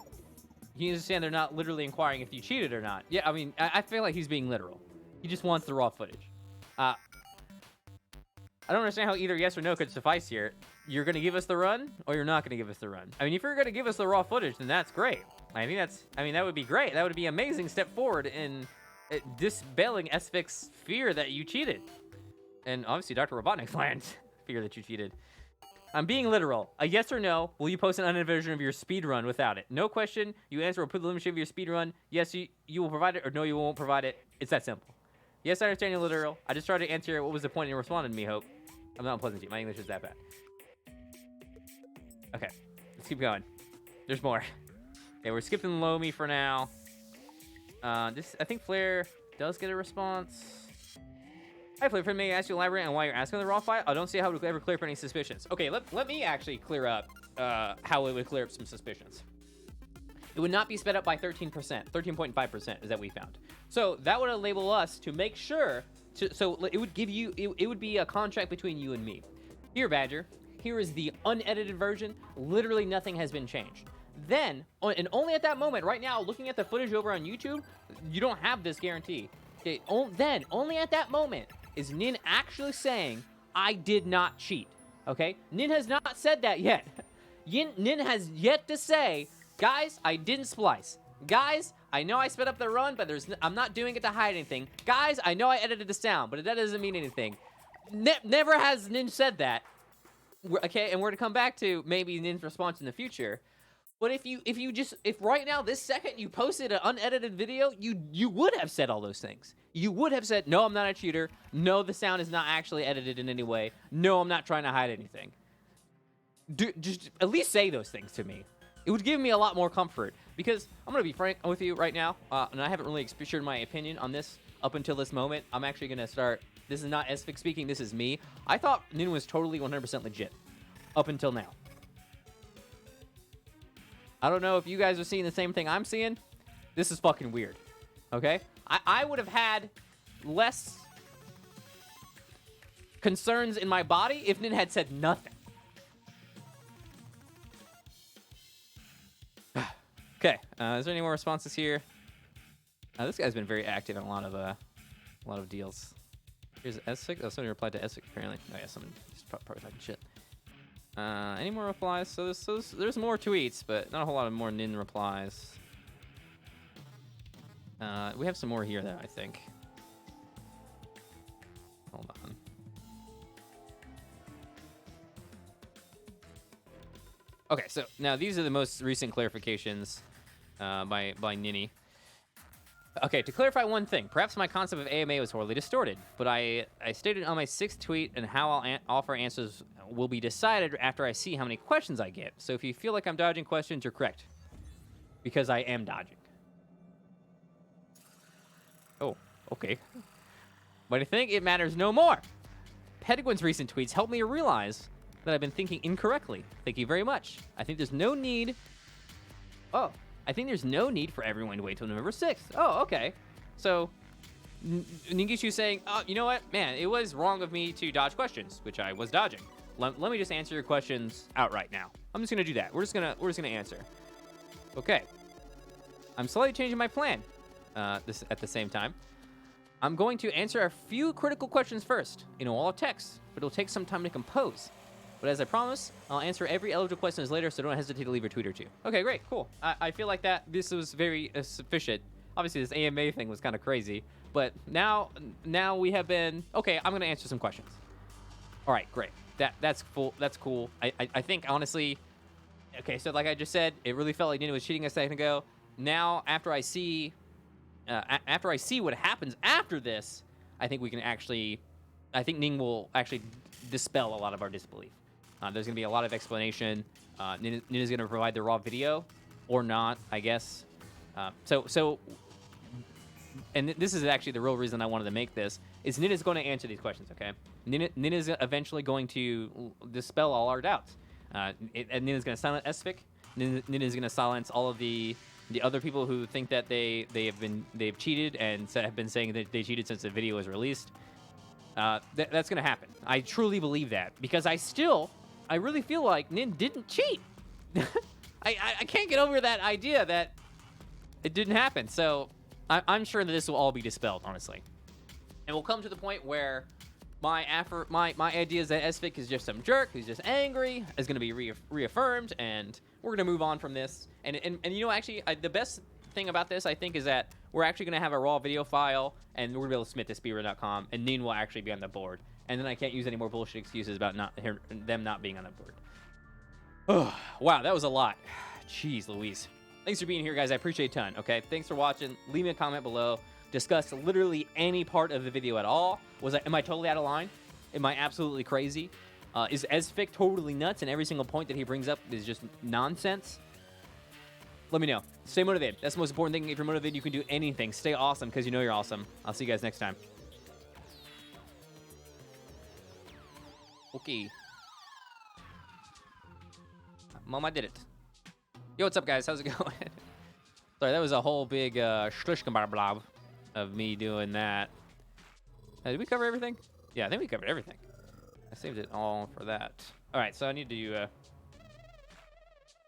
You understand they're not literally inquiring if you cheated or not. Yeah, I mean, I feel like he's being literal. He just wants the raw footage. I don't understand how either yes or no could suffice here. You're going to give us the run, or you're not going to give us the run. I mean, if you're going to give us the raw footage, then that's great. I mean, that would be great. That would be an amazing step forward in dispelling Ezfics' fear that you cheated. And obviously, Dr. Robotnik's Land's fear that you cheated. I'm being literal. A yes or no, will you post an unedited version of your speedrun without it? No question. You answer or put the limit of your speedrun. Yes, you will provide it, or no, you won't provide it. It's that simple. Yes, I understand you're literal. I just tried to answer what was the point and responded to me, Hope. I'm not unpleasant to you. My English is that bad. Okay, let's keep going. There's more. Okay, we're skipping Lomi for now. I think Flare does get a response. Hi, Flare. May I ask you to elaborate on why you're asking the raw file? I don't see how it would ever clear up any suspicions. Okay, let me actually clear up how it would clear up some suspicions. It would not be sped up by 13%. 13.5% is that we found. So that would enable us to make sure. So it would give you. It would be a contract between you and me. Here, Badger. Here is the unedited version. Literally nothing has been changed. Then, and only at that moment, right now, looking at the footage over on YouTube, you don't have this guarantee. Okay, then, only at that moment, is Nin actually saying, I did not cheat. Okay? Nin has not said that yet. Nin has yet to say, guys, I didn't splice. Guys, I know I sped up the run, but I'm not doing it to hide anything. Guys, I know I edited the sound, but that doesn't mean anything. Never has Nin said that. Okay, and we're to come back to maybe Nin's response in the future. But if right now, this second, you posted an unedited video, you would have said all those things. You would have said, no, I'm not a cheater. No, the sound is not actually edited in any way. No, I'm not trying to hide anything. Just at least say those things to me. It would give me a lot more comfort. Because I'm going to be frank with you right now, and I haven't really shared my opinion on this up until this moment. I'm actually going to start. This is not Ezfics speaking. This is me. I thought Nin was totally 100% legit up until now. I don't know if you guys are seeing the same thing I'm seeing. This is fucking weird. Okay? I would have had less concerns in my body if Nin had said nothing. Okay. Is there any more responses here? This guy's been very active in a lot of deals. Here's Ezfics. Oh, somebody replied to Ezfics apparently. Oh yeah, someone just probably talking shit. Any more replies? So there's more tweets, but not a whole lot of more Nin replies. We have some more here, though, I think. Hold on. Okay, so now these are the most recent clarifications by Ninny. Okay, to clarify one thing, perhaps my concept of AMA was horribly distorted, but I stated on my 6th tweet and how I'll offer answers will be decided after I see how many questions I get. So if you feel like I'm dodging questions, you're correct. Because I am dodging. Oh, okay. But I think it matters no more. Pedguin's recent tweets helped me realize that I've been thinking incorrectly. Thank you very much. I think there's no need... Oh, I think there's no need for everyone to wait till November 6th. Oh, okay. So, Ningishu saying, oh, you know what? Man, it was wrong of me to dodge questions, which I was dodging. Let me just answer your questions outright now. I'm just gonna do that. We're just gonna answer. Okay. I'm slightly changing my plan. This at the same time. I'm going to answer a few critical questions first in a wall of text, but it'll take some time to compose. But as I promised, I'll answer every eligible questions later, so don't hesitate to leave a tweet or two. Okay, great, cool. I feel like this was very sufficient. Obviously, this AMA thing was kind of crazy, but now we have been... Okay, I'm going to answer some questions. All right, great. That's cool. That's cool. I think, honestly... Okay, so like I just said, it really felt like Nina was cheating a second ago. Now, after I see what happens after this, I think we can actually... I think Ning will actually dispel a lot of our disbelief. There's going to be a lot of explanation. Nina's going to provide the raw video, or not, I guess. And this is actually the real reason I wanted to make this. is Nin is going to answer these questions, okay? Nin is eventually going to dispel all our doubts. And Nin is going to silence Ezfics. Nin is going to silence all of the other people who think that they've cheated and have been saying that they cheated since the video was released. That's going to happen. I truly believe that because I really feel like Nin didn't cheat. I can't get over that idea that it didn't happen. So I'm sure that this will all be dispelled, honestly. And we'll come to the point where my idea is that Ezfics is just some jerk who's just angry is going to be reaffirmed, and we're going to move on from this. And you know, actually, the best thing about this, I think, is that we're actually going to have a raw video file, and we're going to be able to submit to speedrun.com, and Nin will actually be on the board. And then I can't use any more bullshit excuses about them not being on the board. Oh, wow, that was a lot. Jeez Louise. Thanks for being here, guys. I appreciate a ton, okay? Thanks for watching. Leave me a comment below. Discuss literally any part of the video at all. Am I totally out of line? Am I absolutely crazy? Is Ezfics totally nuts and every single point that he brings up is just nonsense? Let me know. Stay motivated. That's the most important thing. If you're motivated, you can do anything. Stay awesome because you know you're awesome. I'll see you guys next time. Okay. Mom, I did it. Yo, what's up, guys? How's it going? Sorry, that was a whole big schlushkablob of me doing that. Did we cover everything? Yeah, I think we covered everything. I saved it all for that. All right, so I need to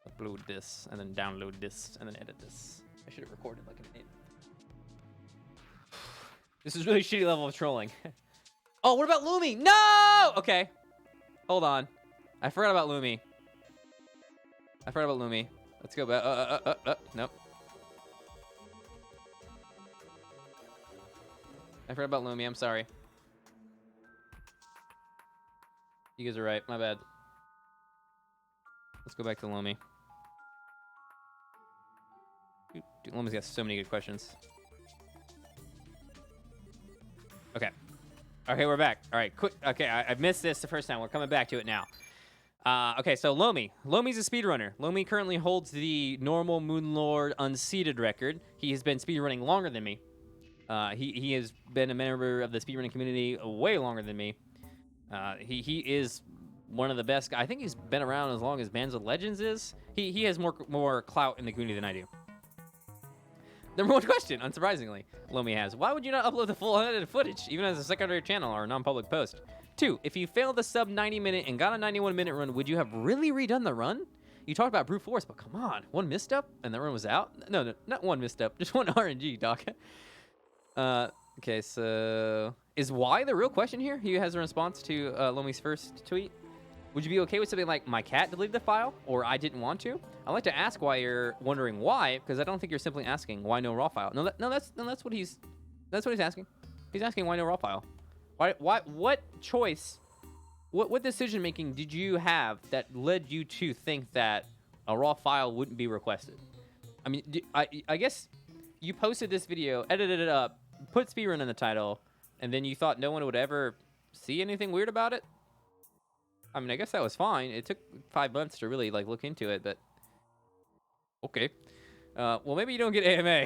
upload this and then download this and then edit this. I should have recorded like an 8. This is really shitty level of trolling. Oh, what about Lumi? No! Okay. Hold on. I forgot about Lumi. Let's go back. Nope. I forgot about Lumi. I'm sorry. You guys are right. My bad. Let's go back to Lumi. Dude, Lumi's got so many good questions. Okay. Okay, we're back. All right, quick. Okay, I've missed this the first time. We're coming back to it now. Okay, so Lomi. Lomi's a speedrunner. Lomi currently holds the normal Moonlord unseeded record. He has been speedrunning longer than me. He has been a member of the speedrunning community way longer than me. He is one of the best. I think he's been around as long as Bands of Legends is. He has more clout in the community than I do. Number one question, unsurprisingly, Lomi has. Why would you not upload the full unedited footage, even as a secondary channel or a non-public post? 2, if you failed the sub 90-minute and got a 91-minute run, would you have really redone the run? You talked about brute force, but come on, one misstep and the run was out? No, not one misstep, just one RNG, doc. Okay, so is why the real question here? He has a response to Lomi's first tweet. Would you be okay with something like my cat deleted the file or I didn't want to? I'd like to ask why you're wondering why, because I don't think you're simply asking why no raw file. That's what he's asking. He's asking why no raw file. What choice, what decision making did you have that led you to think that a raw file wouldn't be requested? I mean, I guess you posted this video, edited it up, put Speedrun in the title, and then you thought no one would ever see anything weird about it? I mean, I guess that was fine. It took 5 months to really look into it, but okay. Well, maybe you don't get AMA.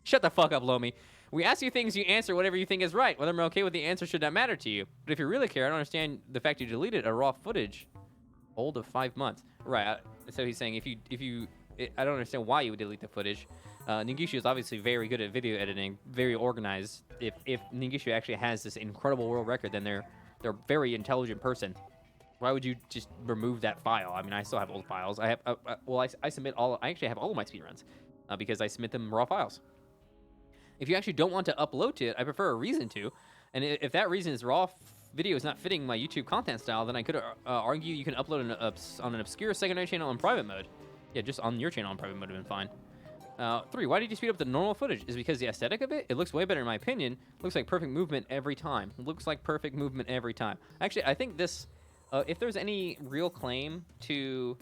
Shut the fuck up, Lomi. We ask you things, you answer whatever you think is right. Whether I'm okay with the answer should not matter to you. But if you really care, I don't understand the fact you deleted a raw footage old of 5 months. Right. So he's saying I don't understand why you would delete the footage. Ningishu is obviously very good at video editing, very organized. If Ningishu actually has this incredible world record, then they're a very intelligent person. Why would you just remove that file? I mean, I still have old files. I have, I submit all. I actually have all of my speedruns because I submit them raw files. If you actually don't want to upload to it, I prefer a reason to. And if that reason is raw video is not fitting my YouTube content style, then I could argue you can upload on an obscure secondary channel in private mode. Yeah, just on your channel in private mode would have been fine. 3, why did you speed up the normal footage? Is it because the aesthetic of it? It looks way better in my opinion. Looks like perfect movement every time. Looks like perfect movement every time. Actually, I think this, if there's any real claim to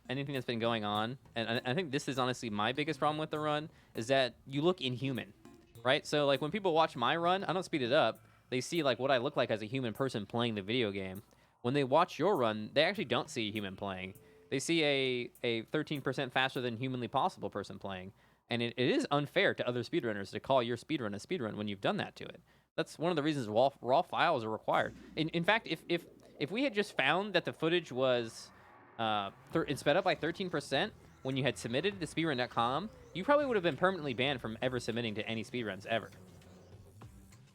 anything that's been going on, and I think this is honestly my biggest problem with the run, is that you look inhuman, right? So when people watch my run, I don't speed it up. They see what I look like as a human person playing the video game. When they watch your run, they actually don't see a human playing. They see a 13% faster than humanly possible person playing. And it is unfair to other speedrunners to call your speedrun a speedrun when you've done that to it. That's one of the reasons raw files are required. In fact, if we had just found that the footage was it sped up by 13% when you had submitted to speedrun.com, you probably would have been permanently banned from ever submitting to any speedruns ever.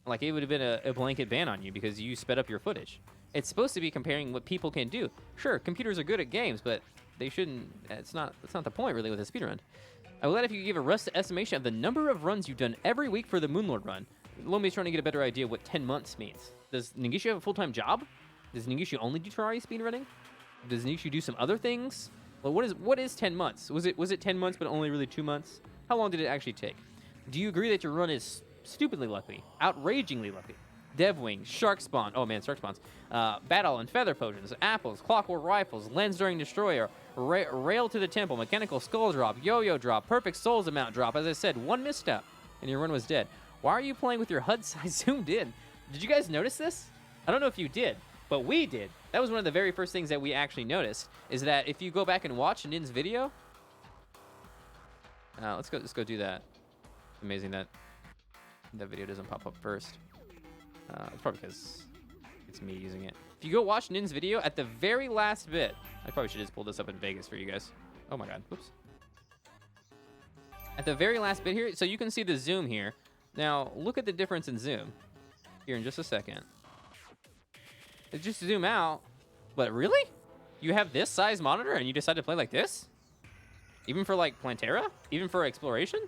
Like, it would have been a blanket ban on you because you sped up your footage. It's supposed to be comparing what people can do. Sure, computers are good at games, but they shouldn't. That's not the point really with a speedrun. I would like if you could give a rough estimation of the number of runs you've done every week for the Moonlord run. Lomi's trying to get a better idea of what 10 months means. Does Ningishu have a full-time job? Does Ningishu only do Terraria speedrunning? Does Ningishu do some other things? Well, what is 10 months? Was it 10 months but only really 2 months? How long did it actually take? Do you agree that your run is stupidly lucky, outrageingly lucky? Devwing, Shark Spawn, oh man, Shark Spawns, Battle and Feather Potions, Apples, Clockwork Rifles, Lens During Destroyer, Rail to the Temple, Mechanical Skull Drop, Yo-Yo Drop, Perfect Souls Amount Drop. As I said, one misstep and your run was dead. Why are you playing with your HUD size zoomed in? Did you guys notice this? I don't know if you did, but we did. That was one of the very first things that we actually noticed, is that if you go back and watch Nin's video, let's go do that. Amazing that video doesn't pop up first. It's probably because it's me using it. If you go watch Nin's video at the very last bit, I probably should just pull this up in Vegas for you guys. Oh my god, whoops. At the very last bit here, so you can see the zoom here. Now, look at the difference in zoom here in just a second. It just zoom out, but really? You have this size monitor and you decide to play like this? Even for like Plantera? Even for exploration?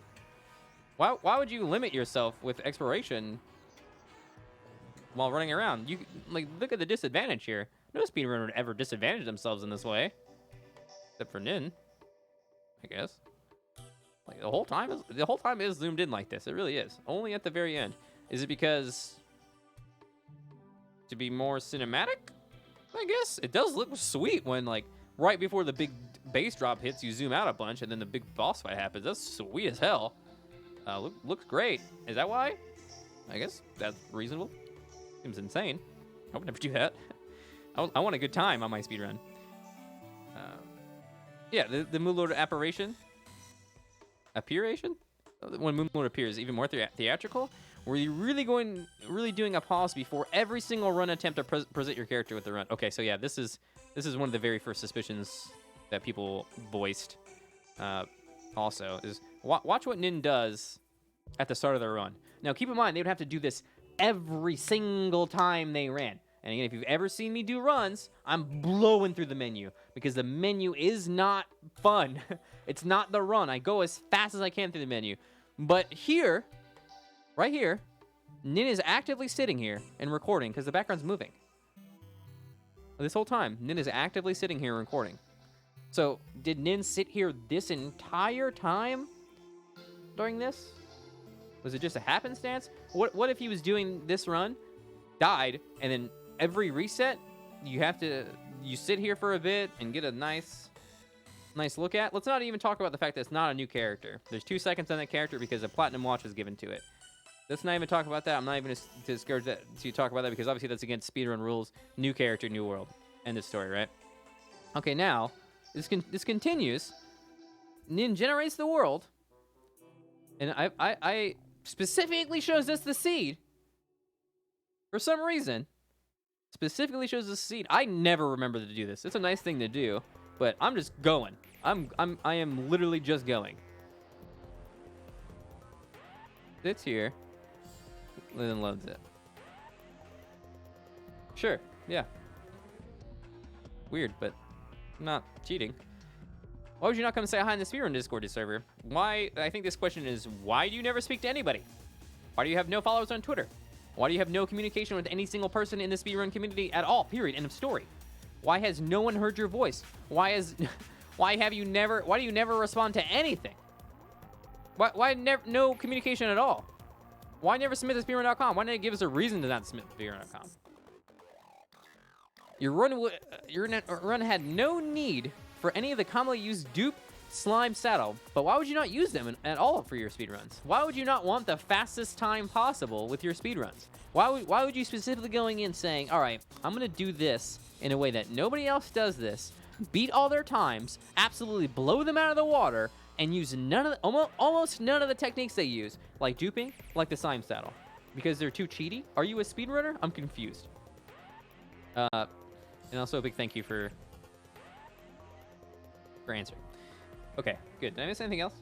Why would you limit yourself with exploration while running around? You like, look at the disadvantage here. No speedrunner would ever disadvantage themselves in this way, except for Nin, I guess. Like the whole time is zoomed in like this. It really is. Only at the very end. Is it because to be more cinematic? I guess it does look sweet when like right before the big bass drop hits, you zoom out a bunch, and then the big boss fight happens. That's sweet as hell. Looks great. Is that why? I guess that's reasonable. Seems insane. I would never do that. I want a good time on my speedrun. Yeah, the Moonlord apparition. Appearation? When Moonlord appears, even more theatrical. Were you really doing a pause before every single run attempt to present your character with the run? Okay, so yeah, this is one of the very first suspicions that people voiced. Also, is watch what Nin does at the start of their run. Now, keep in mind, they would have to do this every single time they ran. And again, if you've ever seen me do runs, I'm blowing through the menu because the menu is not fun. It's not the run. I go as fast as I can through the menu. But here, right here, Nin is actively sitting here and recording because the background's moving. This whole time, Nin is actively sitting here recording. So, did Nin sit here this entire time during this? Was it just a happenstance? What if he was doing this run, died, and then every reset, you sit here for a bit and get a nice look at? Let's not even talk about the fact that it's not a new character. There's 2 seconds on that character because a platinum watch was given to it. Let's not even talk about that. I'm not even scared to talk about that because obviously that's against speedrun rules. New character, new world. End of story, right? Okay, now, this continues. Nin generates the world, and I specifically shows us the seed. For some reason, specifically shows us the seed. I never remember to do this. It's a nice thing to do, but I'm just going. I am literally just going. Sits here, and then loads it. Sure, yeah. Weird, but not cheating. Why would you not come say hi in the Speedrun Discord server? Why? I think this question is, why do you never speak to anybody? Why do you have no followers on Twitter? Why do you have no communication with any single person in the speedrun community at all? Period. End of story. Why has no one heard your voice? Why do you never respond to anything? Why no communication at all? Why never submit to speedrun.com? Why didn't it give us a reason to not submit to speedrun.com? Your run had no need for any of the commonly used dupe, slime, saddle, but why would you not use them at all for your speedruns? Why would you not want the fastest time possible with your speedruns? Why would you specifically going in saying, all right, I'm gonna do this in a way that nobody else does this, beat all their times, absolutely blow them out of the water, and use none of almost none of the techniques they use, like duping, like the Sime saddle, because they're too cheaty. Are you a speedrunner? I'm confused. And also a big thank you for answering. Okay, good. Did I miss anything else?